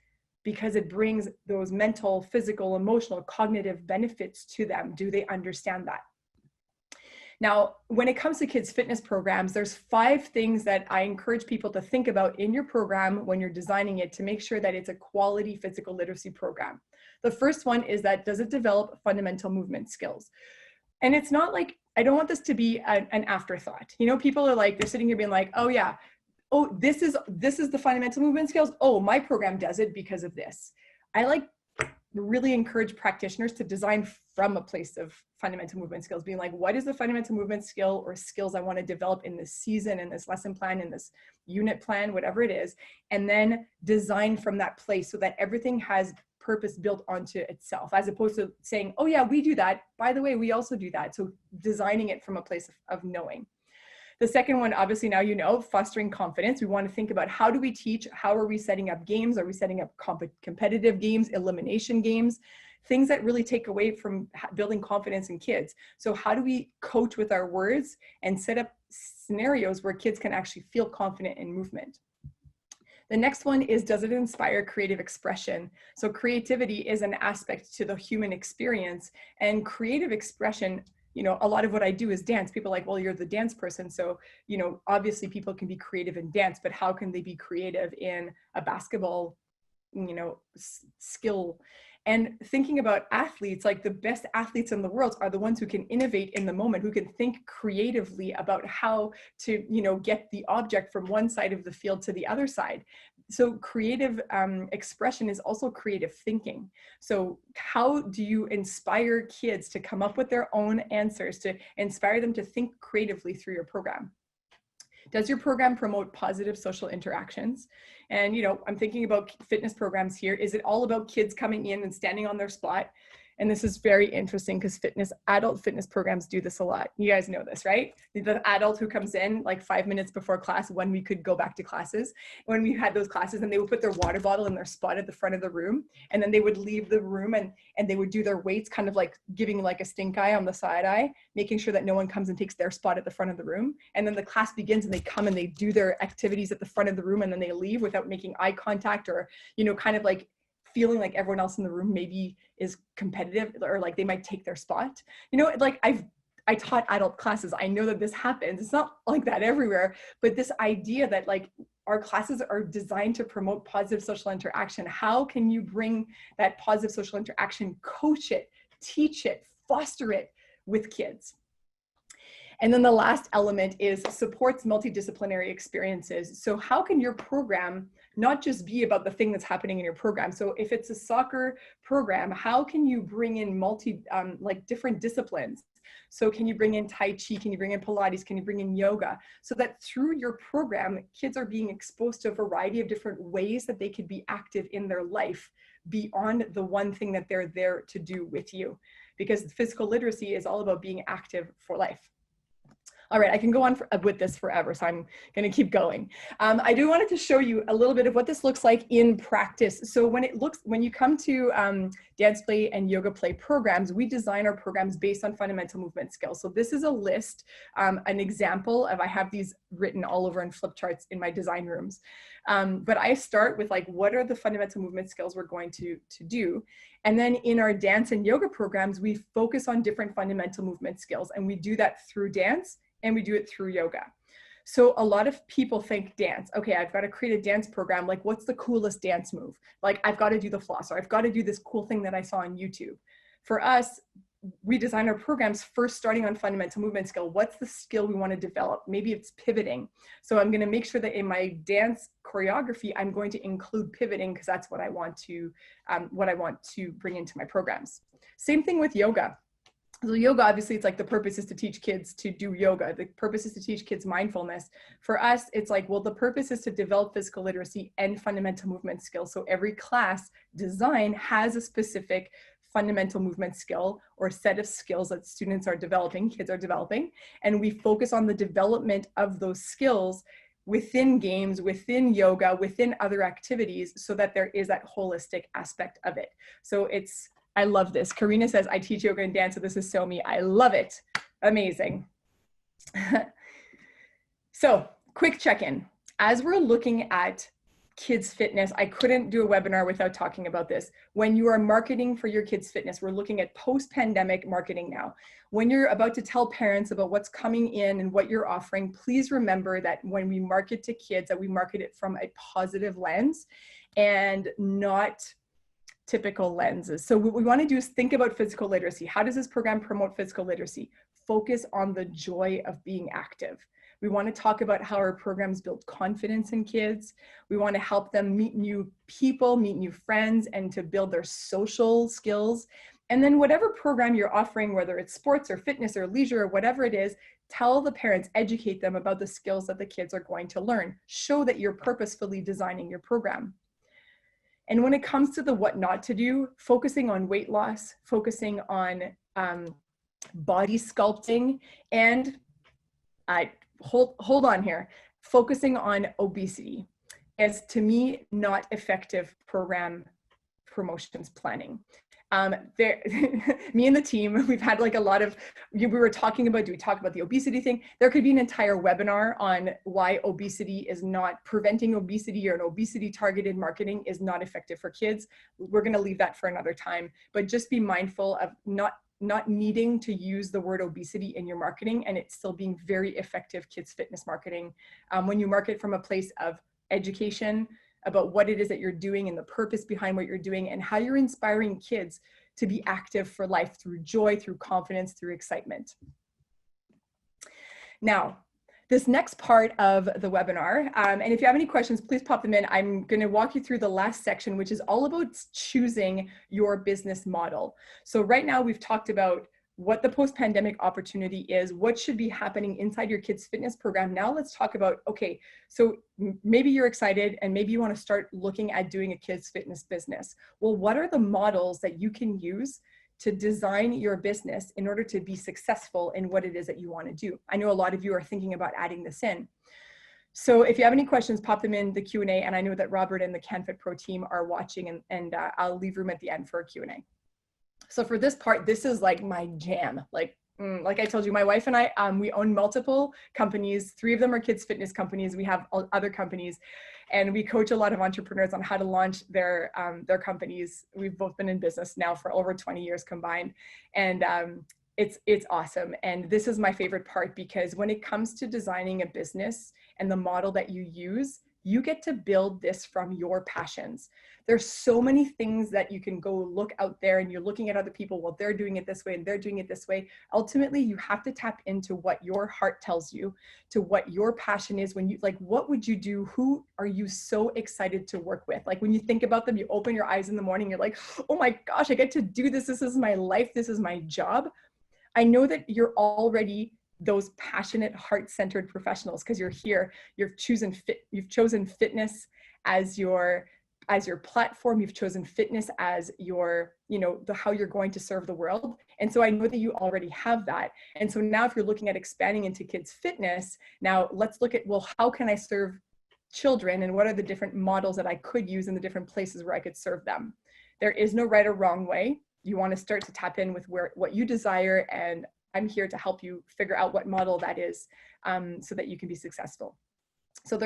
because it brings those mental, physical, emotional, cognitive benefits to them. Do they understand that? Now, when it comes to kids' fitness programs, there's 5 things that I encourage people to think about in your program when you're designing it to make sure that it's a quality physical literacy program. The first one is that, does it develop fundamental movement skills? And it's not like, I don't want this to be an afterthought. People are like, they're sitting here being like, oh yeah, oh, this is the fundamental movement skills. Oh, my program does it because of this. I like really encourage practitioners to design from a place of fundamental movement skills, being like, what is the fundamental movement skill or skills I want to develop in this season, in this lesson plan, in this unit plan, whatever it is, and then design from that place so that everything has purpose built onto itself, as opposed to saying, oh yeah, we do that, by the way, we also do that. So designing it from a place of knowing. The second one, obviously now you know, fostering confidence. We want to think about, how do we teach? How are we setting up games? Are we setting up competitive games, elimination games, things that really take away from building confidence in kids? So how do we coach with our words and set up scenarios where kids can actually feel confident in movement? The next one is, does it inspire creative expression? So creativity is an aspect to the human experience, and creative expression, you know, a lot of what I do is dance. People are like, well, you're the dance person. So, you know, obviously people can be creative in dance, but how can they be creative in a basketball, you know, skill? And thinking about athletes, like the best athletes in the world are the ones who can innovate in the moment, who can think creatively about how to, you know, get the object from one side of the field to the other side. So creative expression is also creative thinking. So how do you inspire kids to come up with their own answers, to inspire them to think creatively through your program? Does your program promote positive social interactions? And, you know, I'm thinking about fitness programs here. Is it all about kids coming in and standing on their spot? And this is very interesting because adult fitness programs do this a lot. You guys know this, right? The adult who comes in like 5 minutes before class, when we could go back to classes, when we had those classes, and they would put their water bottle in their spot at the front of the room. And then they would leave the room and they would do their weights, kind of like giving like a stink eye on the side eye, making sure that no one comes and takes their spot at the front of the room. And then the class begins and they come and they do their activities at the front of the room, and then they leave without making eye contact, or, you know, kind of like feeling like everyone else in the room maybe is competitive, or like they might take their spot. You know, like I taught adult classes. I know that this happens. It's not like that everywhere, but this idea that like our classes are designed to promote positive social interaction. How can you bring that positive social interaction, coach it, teach it, foster it with kids? And then the last element is supports multidisciplinary experiences. So how can your program not just be about the thing that's happening in your program? So if it's a soccer program, how can you bring in like different disciplines? So can you bring in Tai Chi? Can you bring in Pilates? Can you bring in yoga? So that through your program, kids are being exposed to a variety of different ways that they could be active in their life beyond the one thing that they're there to do with you. Because physical literacy is all about being active for life. All right, I can go on with this forever, so I'm going to keep going. I do wanted to show you a little bit of what this looks like in practice. So when you come to dance play and yoga play programs, we design our programs based on fundamental movement skills. So this is a list, an example of, I have these written all over in flip charts in my design rooms. But I start with like, what are the fundamental movement skills we're going to do? And then in our dance and yoga programs, we focus on different fundamental movement skills, and we do that through dance, and we do it through yoga. So a lot of people think dance, okay, I've got to create a dance program. Like, what's the coolest dance move? Like, I've got to do the floss, or I've got to do this cool thing that I saw on YouTube. For us, we design our programs first starting on fundamental movement skill. What's the skill we want to develop? Maybe it's pivoting. So I'm going to make sure that in my dance choreography, I'm going to include pivoting, because that's what I want to bring into my programs. Same thing with yoga. So yoga, obviously, it's like the purpose is to teach kids to do yoga. The purpose is to teach kids mindfulness. For us, it's like, well, the purpose is to develop physical literacy and fundamental movement skills. So every class design has a specific fundamental movement skill or set of skills that students are developing, kids are developing. And we focus on the development of those skills within games, within yoga, within other activities, so that there is that holistic aspect of it. So I love this. Karina says, I teach yoga and dance, so this is so me. I love it. Amazing. So quick check-in. As we're looking at kids' fitness, I couldn't do a webinar without talking about this. When you are marketing for your kids' fitness, we're looking at post-pandemic marketing now. When you're about to tell parents about what's coming in and what you're offering, please remember that when we market to kids, that we market it from a positive lens and not typical lenses. So what we want to do is think about physical literacy. How does this program promote physical literacy? focus on the joy of being active. We want to talk about how our programs build confidence in kids. We want to help them meet new people, meet new friends, and to build their social skills. And then whatever program you're offering, whether it's sports or fitness or leisure or whatever it is, tell the parents, educate them about the skills that the kids are going to learn. Show that you're purposefully designing your program. And when it comes to the what not to do, focusing on weight loss, focusing on body sculpting, and hold on here, focusing on obesity is, to me, not effective program promotions planning. Me and the team, we've had like a lot of, we were talking about, do we talk about the obesity thing? There could be an entire webinar on why obesity is not, preventing obesity or an obesity targeted marketing is not effective for kids. We're going to leave that for another time, but just be mindful of not needing to use the word obesity in your marketing, and it's still being very effective kids fitness marketing. When you market from a place of education about what it is that you're doing and the purpose behind what you're doing and how you're inspiring kids to be active for life through joy, through confidence, through excitement. Now, this next part of the webinar, and if you have any questions, please pop them in. I'm going to walk you through the last section, which is all about choosing your business model. So right now we've talked about what the post-pandemic opportunity is, what should be happening inside your kids' fitness program. Now let's talk about, okay, so maybe you're excited and maybe you want to start looking at doing a kids' fitness business. Well, what are the models that you can use to design your business in order to be successful in what it is that you want to do? I know a lot of you are thinking about adding this in. So if you have any questions, pop them in the Q&A, and I know that Robert and the CanFitPro team are watching, and I'll leave room at the end for a Q&A. So for this part, this is like my jam. Like I told you, my wife and I, we own multiple companies. 3 of them are kids fitness companies. We have other companies, and we coach a lot of entrepreneurs on how to launch their companies. We've both been in business now for over 20 years combined. And it's awesome. And this is my favorite part, because when it comes to designing a business and the model that you use, you get to build this from your passions. There's so many things that you can go look out there, and you're looking at other people, well, they're doing it this way and they're doing it this way. Ultimately, you have to tap into what your heart tells you, to what your passion is. When you, like, what would you do? Who are you so excited to work with? Like, when you think about them, you open your eyes in the morning, you're like, oh my gosh, I get to do this. This is my life. This is my job. I know that you're already those passionate, heart-centered professionals, because you're here, you've chosen fitness as your platform, you've chosen fitness as your, how you're going to serve the world. And so I know that you already have that. And so now if you're looking at expanding into kids fitness, now let's look at, well, how can I serve children, and what are the different models that I could use in the different places where I could serve them? There is no right or wrong way. You want to start to tap in with what you desire, and I'm here to help you figure out what model that is, so that you can be successful. So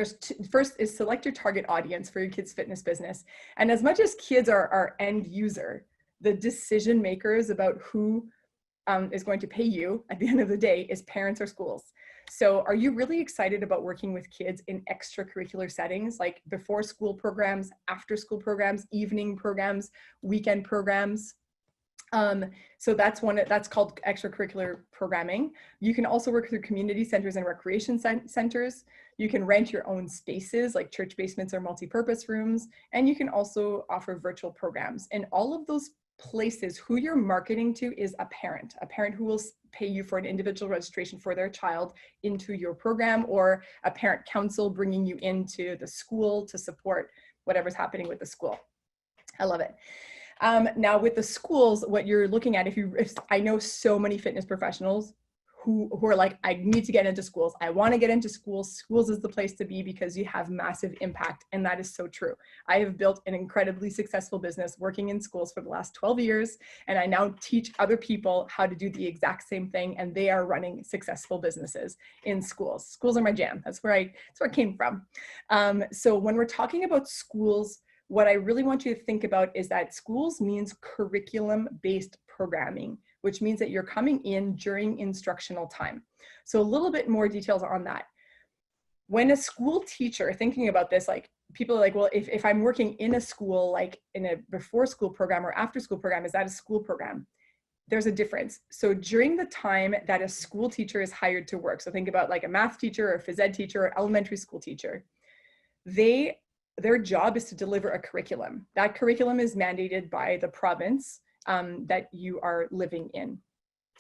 first is select your target audience for your kids' fitness business. And as much as kids are our end user, the decision makers about who is going to pay you at the end of the day is parents or schools. So are you really excited about working with kids in extracurricular settings, like before school programs, after school programs, evening programs, weekend programs? So that's called extracurricular programming. You can also work through community centers and recreation centers. You can rent your own spaces like church basements or multi-purpose rooms. And you can also offer virtual programs. And all of those places, who you're marketing to is a parent who will pay you for an individual registration for their child into your program, or a parent council bringing you into the school to support whatever's happening with the school. I love it. Now with the schools, what you're looking at, if I know so many fitness professionals who are like, I need to get into schools. I want to get into schools. Schools is the place to be because you have massive impact. And that is so true. I have built an incredibly successful business working in schools for the last 12 years. And I now teach other people how to do the exact same thing. And they are running successful businesses in schools. Schools are my jam. That's where it came from. So when we're talking about schools, what I really want you to think about is that schools means curriculum-based programming, which means that you're coming in during instructional time. So a little bit more details on that. When a school teacher, thinking about this, like people are like, well, if I'm working in a school, like in a before school program or after school program, is that a school program? there's a difference. So during the time that a school teacher is hired to work, so think about like a math teacher or phys ed teacher or elementary school teacher, their job is to deliver a curriculum. That curriculum is mandated by the province that you are living in.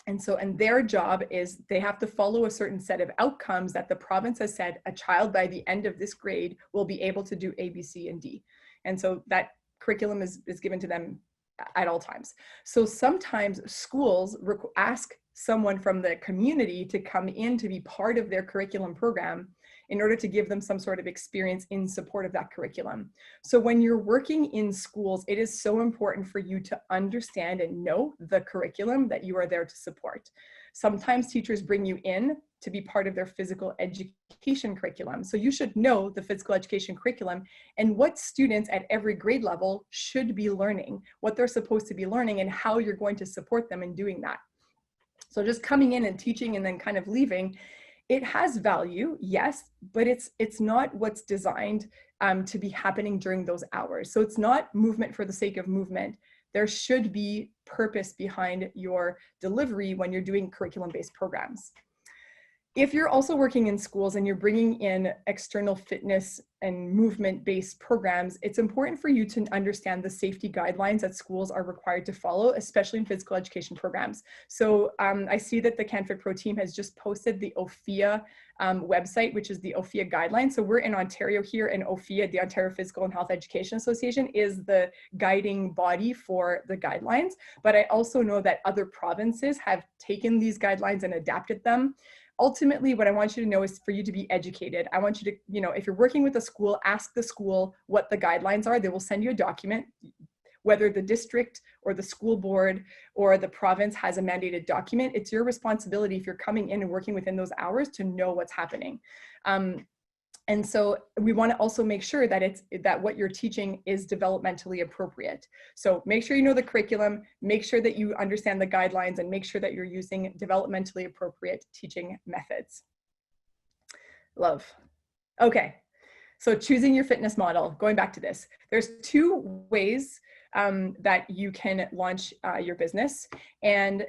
And their job is they have to follow a certain set of outcomes that the province has said a child by the end of this grade will be able to do A, B, C, and D. And so that curriculum is given to them at all times. So sometimes schools ask someone from the community to come in to be part of their curriculum program in order to give them some sort of experience in support of that curriculum. So when you're working in schools, it is so important for you to understand and know the curriculum that you are there to support. Sometimes teachers bring you in to be part of their physical education curriculum. So you should know the physical education curriculum and what students at every grade level should be learning, what they're supposed to be learning, and how you're going to support them in doing that. So just coming in and teaching and then kind of leaving, it has value, yes, but it's not what's designed to be happening during those hours. So it's not movement for the sake of movement. There should be purpose behind your delivery when you're doing curriculum-based programs. If you're also working in schools and you're bringing in external fitness and movement-based programs, it's important for you to understand the safety guidelines that schools are required to follow, especially in physical education programs. So I see that the canfitpro team has just posted the OFIA website, which is the OFIA guidelines. So we're in Ontario here, and OFIA, the Ontario Physical and Health Education Association, is the guiding body for the guidelines. But I also know that other provinces have taken these guidelines and adapted them. Ultimately, what I want you to know is for you to be educated. I want you to, if you're working with a school, ask the school what the guidelines are. They will send you a document, whether the district or the school board or the province has a mandated document. It's your responsibility, if you're coming in and working within those hours, to know what's happening. And so we want to also make sure that that what you're teaching is developmentally appropriate. So make sure you know the curriculum, make sure that you understand the guidelines, and make sure that you're using developmentally appropriate teaching methods. Love. Okay, so choosing your fitness model, going back to this, there's two ways that you can launch your business. And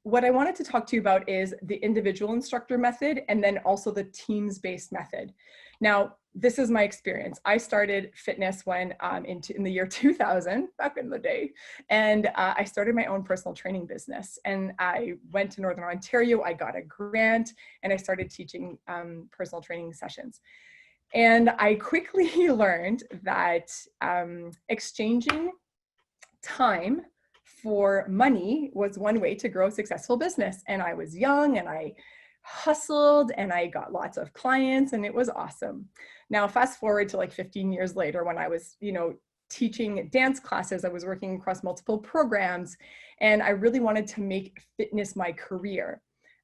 what I wanted to talk to you about is the individual instructor method, and then also the teams-based method. Now, this is my experience. I started fitness when in the year 2000, back in the day, and I started my own personal training business. And I went to Northern Ontario, I got a grant, and I started teaching personal training sessions. And I quickly learned that exchanging time for money was one way to grow a successful business. And I was young and I hustled and I got lots of clients, and it was awesome. Now, fast forward to like 15 years later, when I was, teaching dance classes, I was working across multiple programs, and I really wanted to make fitness my career.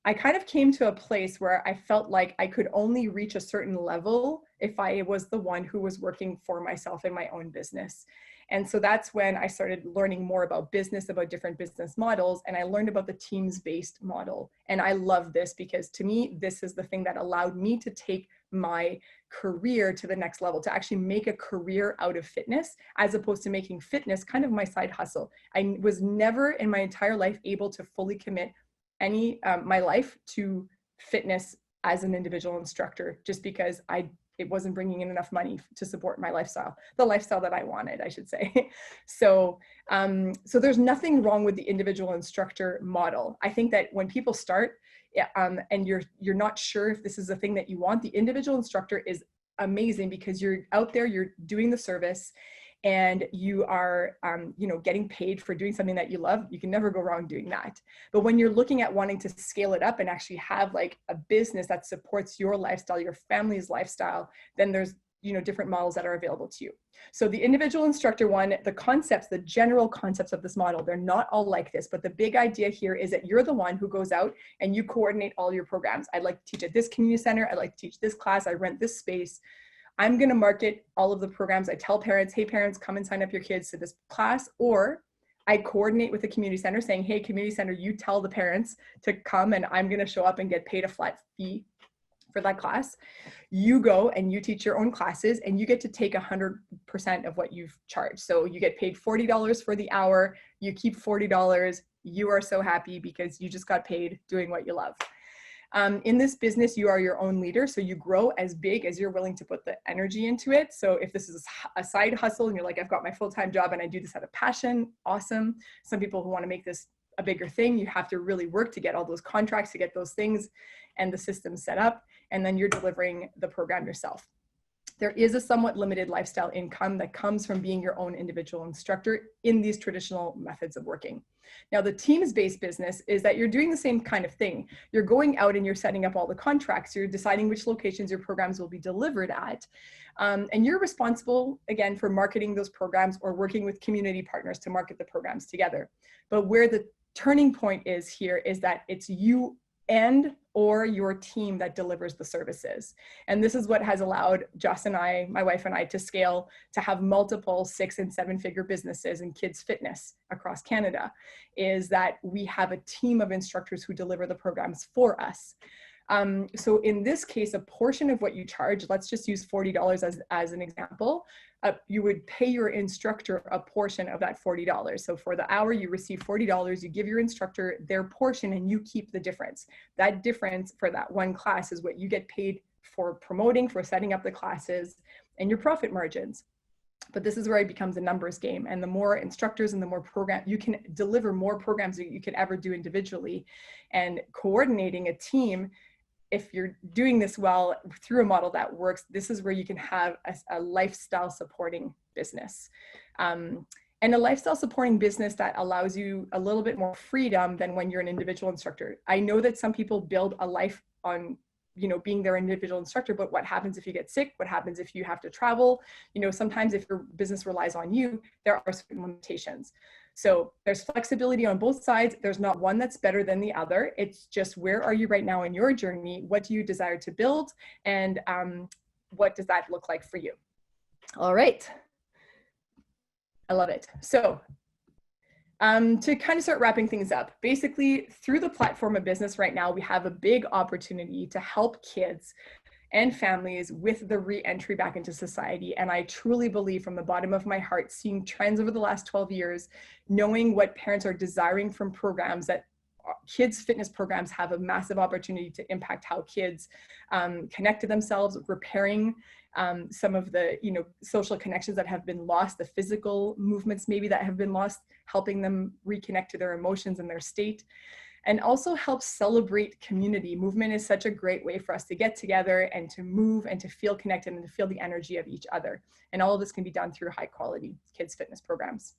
I kind of came to a place where I felt like I could only reach a certain level if I was the one who was working for myself in my own business. And so that's when I started learning more about business, about different business models, and I learned about the teams-based model. And I love this because to me, this is the thing that allowed me to take my career to the next level, to actually make a career out of fitness, as opposed to making fitness kind of my side hustle. I was never in my entire life able to fully commit my life to fitness as an individual instructor, just because it wasn't bringing in enough money to support my lifestyle, the lifestyle that I wanted, I should say. So there's nothing wrong with the individual instructor model. I think that when people start and you're not sure if this is the thing that you want, the individual instructor is amazing because you're out there, you're doing the service, and you are, getting paid for doing something that you love. You can never go wrong doing that. But when you're looking at wanting to scale it up and actually have like a business that supports your lifestyle, your family's lifestyle, then there's, different models that are available to you. So the individual instructor one, the general concepts of this model, they're not all like this, but the big idea here is that you're the one who goes out and you coordinate all your programs. I'd like to teach at this community center. I'd like to teach this class. I rent this space. I'm going to market all of the programs. I tell parents, hey parents, come and sign up your kids to this class. Or I coordinate with the community center saying, hey, community center, you tell the parents to come and I'm going to show up and get paid a flat fee for that class. You go and you teach your own classes and you get to take 100% of what you've charged. So you get paid $40 for the hour. You keep $40. You are so happy because you just got paid doing what you love. In this business, you are your own leader. So you grow as big as you're willing to put the energy into it. So if this is a side hustle and you're like, I've got my full-time job and I do this out of passion, awesome. Some people who want to make this a bigger thing, you have to really work to get all those contracts, to get those things and the system set up. And then you're delivering the program yourself. There is a somewhat limited lifestyle income that comes from being your own individual instructor in these traditional methods of working. Now, the teams-based business is that you're doing the same kind of thing. You're going out and you're setting up all the contracts. You're deciding which locations your programs will be delivered at. And you're responsible, again, for marketing those programs or working with community partners to market the programs together. But where the turning point is here is that it's you and or your team that delivers the services. And this is what has allowed Joss and I, my wife and I, to scale to have multiple 6- and 7-figure businesses in kids fitness across Canada, is that we have a team of instructors who deliver the programs for us. So in this case, a portion of what you charge, let's just use $40 as an example, you would pay your instructor a portion of that $40. So for the hour you receive $40, you give your instructor their portion and you keep the difference. That difference for that one class is what you get paid for promoting, for setting up the classes, and your profit margins. But this is where it becomes a numbers game. And the more instructors and the more programs, you can deliver more programs that you could ever do individually. And coordinating a team, if you're doing this well through a model that works, this is where you can have a lifestyle supporting business. And a lifestyle supporting business that allows you a little bit more freedom than when you're an individual instructor. I know that some people build a life on, you know, being their individual instructor, but what happens if you get sick? What happens if you have to travel? You know, sometimes if your business relies on you, there are certain limitations. So there's flexibility on both sides. There's not one that's better than the other. It's just, where are you right now in your journey? What do you desire to build? And what does that look like for you? All right. I love it. So to kind of start wrapping things up, basically through the platform of business right now, we have a big opportunity to help kids and families with the re-entry back into society. And I truly believe from the bottom of my heart, seeing trends over the last 12 years, knowing what parents are desiring from programs, that kids fitness programs have a massive opportunity to impact how kids connect to themselves, repairing some of the, you know, social connections that have been lost, the physical movements maybe that have been lost, helping them reconnect to their emotions and their state. And also help celebrate community. Movement is such a great way for us to get together and to move and to feel connected and to feel the energy of each other. And all of this can be done through high quality kids fitness programs.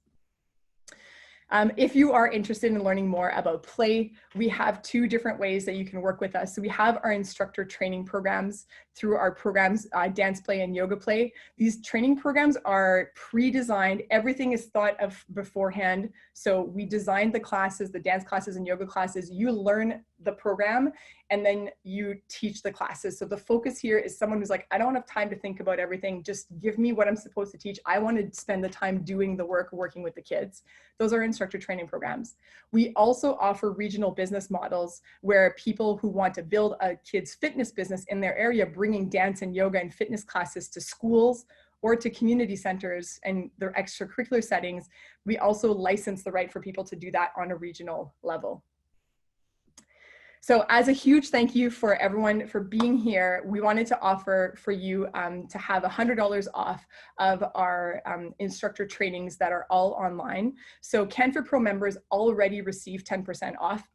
If you are interested in learning more about play, we have 2 different ways that you can work with us. So we have our instructor training programs through our programs, Dance Play and Yoga Play. These training programs are pre-designed. Everything is thought of beforehand. So we designed the classes, the dance classes and yoga classes. You learn the program and then you teach the classes. So the focus here is someone who's like, I don't have time to think about everything. Just give me what I'm supposed to teach. I want to spend the time doing the work, working with the kids. Those are instructor training programs. We also offer regional business models where people who want to build a kids fitness business in their area, bringing dance and yoga and fitness classes to schools or to community centers and their extracurricular settings. We also license the right for people to do that on a regional level. So as a huge thank you for everyone for being here, we wanted to offer for you to have $100 off of our instructor trainings that are all online. So canfitpro members already receive 10% off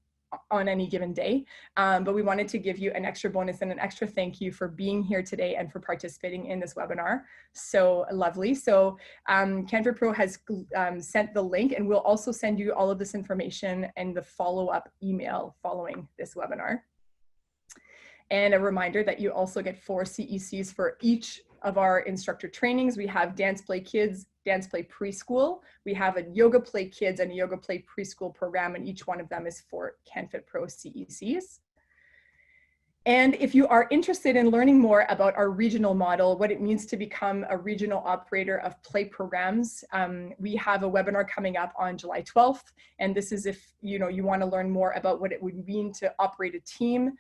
on any given day, but we wanted to give you an extra bonus and an extra thank you for being here today and for participating in this webinar. So lovely. So canfitpro has sent the link, and we'll also send you all of this information and the follow-up email following this webinar. And a reminder that you also get 4 CECs for each of our instructor trainings. We have Dance Play Kids, Dance Play Preschool. We have a Yoga Play Kids and a Yoga Play Preschool program, and each one of them is for canfitpro CECs. And if you are interested in learning more about our regional model, what it means to become a regional operator of play programs, we have a webinar coming up on July 12th. And this is if you want to learn more about what it would mean to operate a team.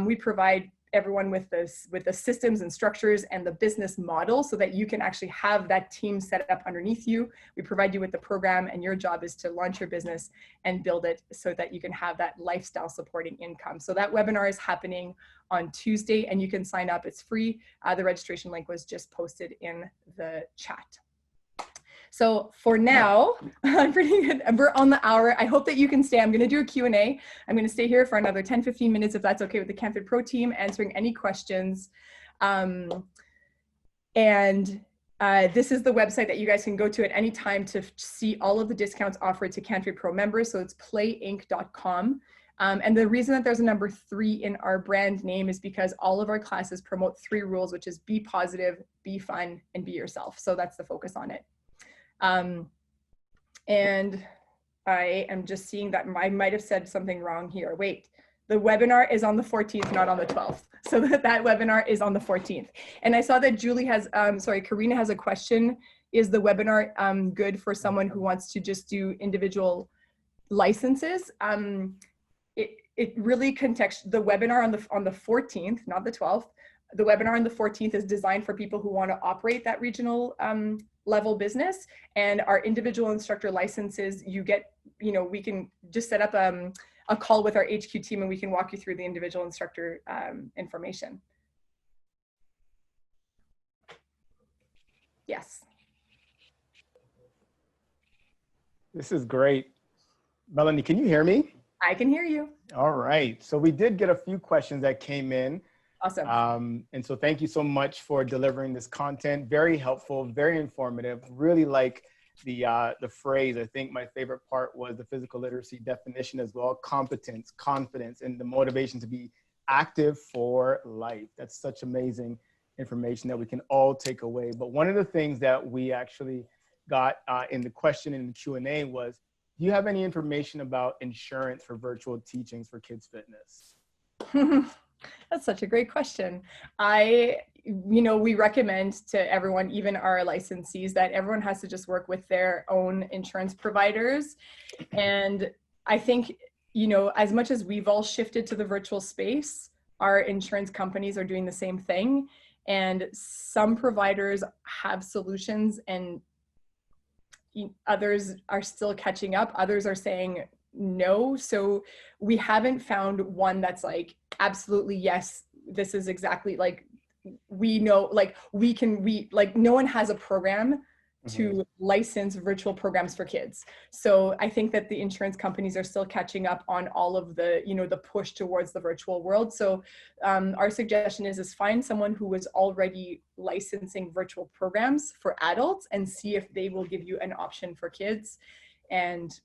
We provide everyone with the systems and structures and the business model so that you can actually have that team set up underneath you. We provide you with the program, and your job is to launch your business and build it so that you can have that lifestyle supporting income. So that webinar is happening on Tuesday, and you can sign up. It's free. The registration link was just posted in the chat. So for now, I'm pretty good. We're on the hour. I hope that you can stay. I'm going to do a Q&A. I'm going to stay here for another 10, 15 minutes, if that's okay with the canfitpro team, answering any questions. This is the website that you guys can go to at any time to see all of the discounts offered to canfitpro members. So it's playinc.com. And the reason that there's a number 3 in our brand name is because all of our classes promote 3 rules, which is be positive, be fun, and be yourself. So that's the focus on it. And I am just seeing that I might have said something wrong here. Wait, the webinar is on the 14th, not on the 12th. So that webinar is on the 14th. And I saw that Julie has, Karina has a question. Is the webinar good for someone who wants to just do individual licenses? It really the webinar on the 14th, not the 12th. The webinar on the 14th is designed for people who want to operate that regional level business, and our individual instructor licenses, you get, we can just set up a call with our HQ team and we can walk you through the individual instructor information. Yes. This is great. Melanie, can you hear me? I can hear you. All right. So we did get a few questions that came in. Awesome. And so thank you so much for delivering this content. Very helpful, very informative. Really like the phrase. I think my favorite part was the physical literacy definition as well. Competence, confidence, and the motivation to be active for life. That's such amazing information that we can all take away. But one of the things that we actually got in the question in the Q&A was, do you have any information about insurance for virtual teachings for kids fitness? That's such a great question. We recommend to everyone, even our licensees, that everyone has to just work with their own insurance providers. And I think, as much as we've all shifted to the virtual space, our insurance companies are doing the same thing. And some providers have solutions and others are still catching up. Others are saying no. So we haven't found one that's like, absolutely, yes, this is exactly like, we know, like no one has a program to license virtual programs for kids. So I think that the insurance companies are still catching up on all of the, the push towards the virtual world. So our suggestion is find someone who is already licensing virtual programs for adults and see if they will give you an option for kids. And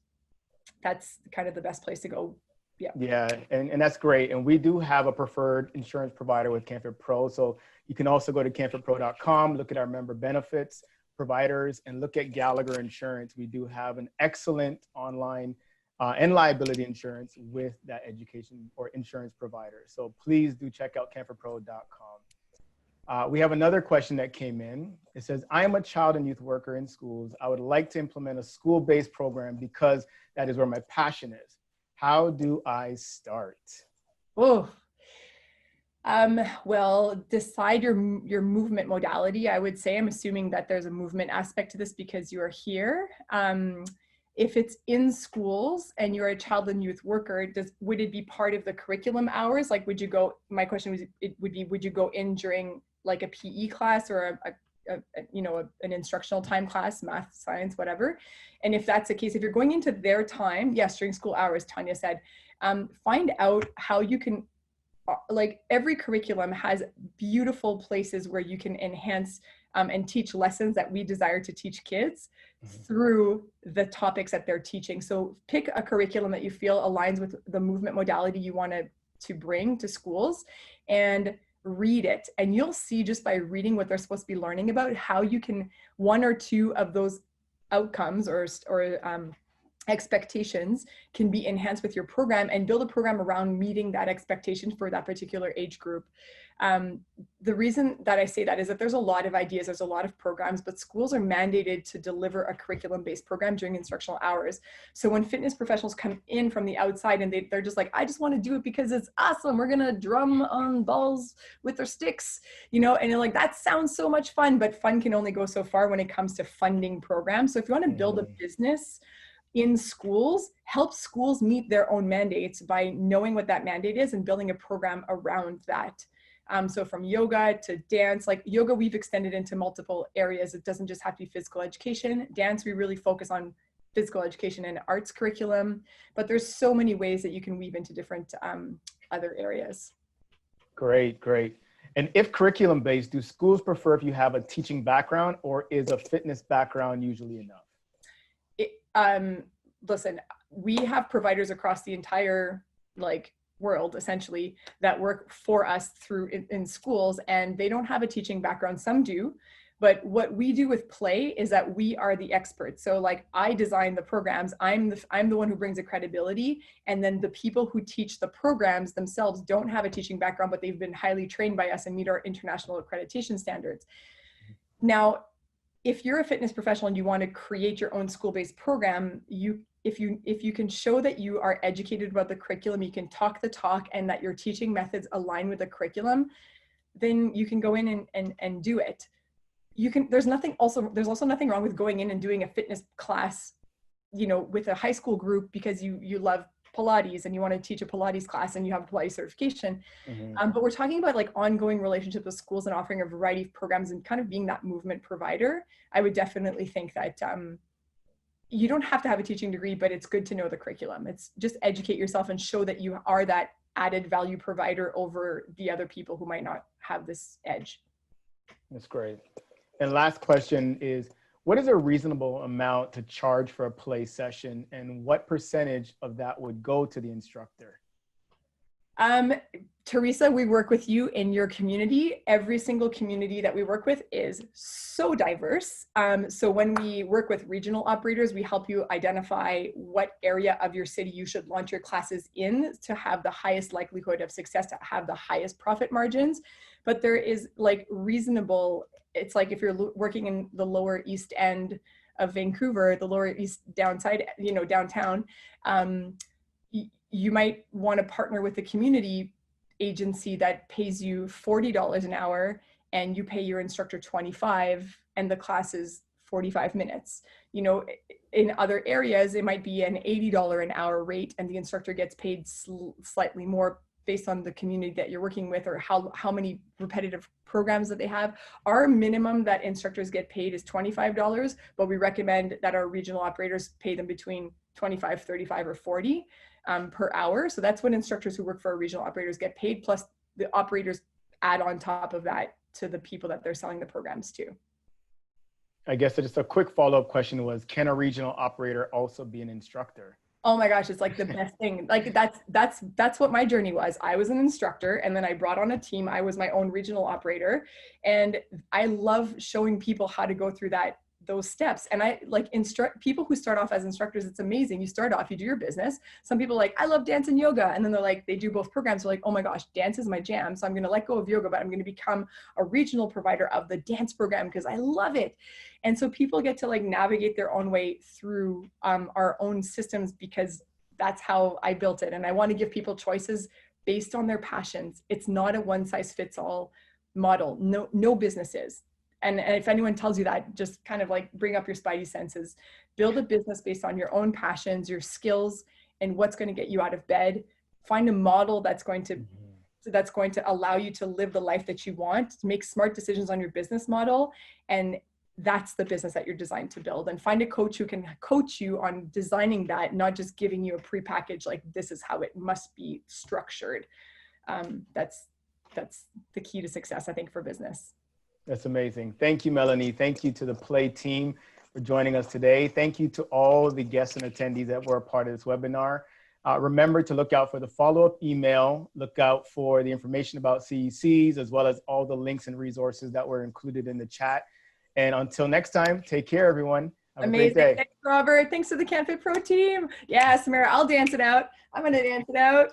that's kind of the best place to go. Yeah, and that's great. And we do have a preferred insurance provider with canfitpro. So you can also go to canfitpro.com, look at our member benefits, providers, and look at Gallagher Insurance. We do have an excellent online and liability insurance with that education or insurance provider. So please do check out canfitpro.com. We have another question that came in. It says, I am a child and youth worker in schools. I would like to implement a school-based program because that is where my passion is. How do I start? Oh, well, decide your movement modality. I would say, I'm assuming that there's a movement aspect to this because you are here. If it's in schools and you're a child and youth worker, would it be part of the curriculum hours? Like, would you go, my question was, would you go in during like a PE class or an instructional time class, math, science, whatever? And if that's the case, if you're going into their time, yes, during school hours, Tanya said, find out how you can, like every curriculum has beautiful places where you can enhance and teach lessons that we desire to teach kids through the topics that they're teaching. So pick a curriculum that you feel aligns with the movement modality you want to bring to schools and read it. And you'll see just by reading what they're supposed to be learning about how you can, one or two of those outcomes or expectations can be enhanced with your program, and build a program around meeting that expectation for that particular age group. The reason that I say that is that there's a lot of ideas, there's a lot of programs, but schools are mandated to deliver a curriculum-based program during instructional hours. So when fitness professionals come in from the outside and they're just like, I just want to do it because it's awesome, we're gonna drum on balls with their sticks, you know, and you're like, that sounds so much fun, but fun can only go so far when it comes to funding programs. So if you want to build a business in schools, help schools meet their own mandates by knowing what that mandate is and building a program around that. So from yoga to dance, like yoga, we've extended into multiple areas. It doesn't just have to be physical education. Dance, we really focus on physical education and arts curriculum, but there's so many ways that you can weave into different other areas. Great, great. And if curriculum based, do schools prefer if you have a teaching background, or is a fitness background usually enough? Listen, we have providers across the entire world essentially that work for us through in schools, and they don't have a teaching background. Some do, but what we do with play is that we are the experts. So like I design the programs, I'm the one who brings the credibility, and then the people who teach the programs themselves don't have a teaching background, but they've been highly trained by us and meet our international accreditation standards. Now, if you're a fitness professional and you want to create your own school-based program, if you can show that you are educated about the curriculum, you can talk the talk, and that your teaching methods align with the curriculum, then you can go in and do it. There's also nothing wrong with going in and doing a fitness class, you know, with a high school group because you love Pilates and you want to teach a Pilates class and you have a Pilates certification. But we're talking about like ongoing relationship with schools and offering a variety of programs and kind of being that movement provider. I would definitely think that you don't have to have a teaching degree, but it's good to know the curriculum. It's just educate yourself and show that you are that added value provider over the other people who might not have this edge. That's great. And last question is, what is a reasonable amount to charge for a play session, and what percentage of that would go to the instructor? Teresa, we work with you in your community. Every single community that we work with is so diverse. So when we work with regional operators, we help you identify what area of your city you should launch your classes in to have the highest likelihood of success, to have the highest profit margins. But there is like reasonable, it's like if you're working in the lower east end of Vancouver, the lower east downside, you know, downtown, you might want to partner with a community agency that pays you $40 an hour and you pay your instructor $25 and the class is 45 minutes. You know, in other areas, it might be an $80 an hour rate and the instructor gets paid slightly more based on the community that you're working with or how many repetitive programs that they have. Our minimum that instructors get paid is $25, but we recommend that our regional operators pay them between $25, $35, or $40 per hour. So that's what instructors who work for our regional operators get paid, plus the operators add on top of that to the people that they're selling the programs to. I guess just a quick follow-up question was, can a regional operator also be an instructor? Oh my gosh, it's like the best thing. Like that's what my journey was. I was an instructor and then I brought on a team. I was my own regional operator, and I love showing people how to go through those steps. And I like instruct people who start off as instructors. It's amazing. You start off, you do your business. Some people are like, I love dance and yoga. And then they're like, they do both programs. They're like, oh my gosh, dance is my jam. So I'm going to let go of yoga, but I'm going to become a regional provider of the dance program because I love it. And so people get to like navigate their own way through our own systems, because that's how I built it. And I want to give people choices based on their passions. It's not a one size fits all model. No business is. And if anyone tells you that, just kind of like bring up your spidey senses. Build a business based on your own passions, your skills, and what's going to get you out of bed. Find a model that's going to allow you to live the life that you want, to make smart decisions on your business model. And that's the business that you're designed to build. And find a coach who can coach you on designing that, not just giving you a prepackaged, like, this is how it must be structured. That's the key to success, I think, for business. That's amazing. Thank you, Melanie. Thank you to the Play team for joining us today. Thank you to all the guests and attendees that were a part of this webinar. Remember to look out for the follow-up email, look out for the information about CECs, as well as all the links and resources that were included in the chat. And until next time, take care, everyone. Have a Amazing. great day. Thanks, Robert. Thanks to the CanFitPro team. Yeah, Samara, I'll dance it out. I'm going to dance it out.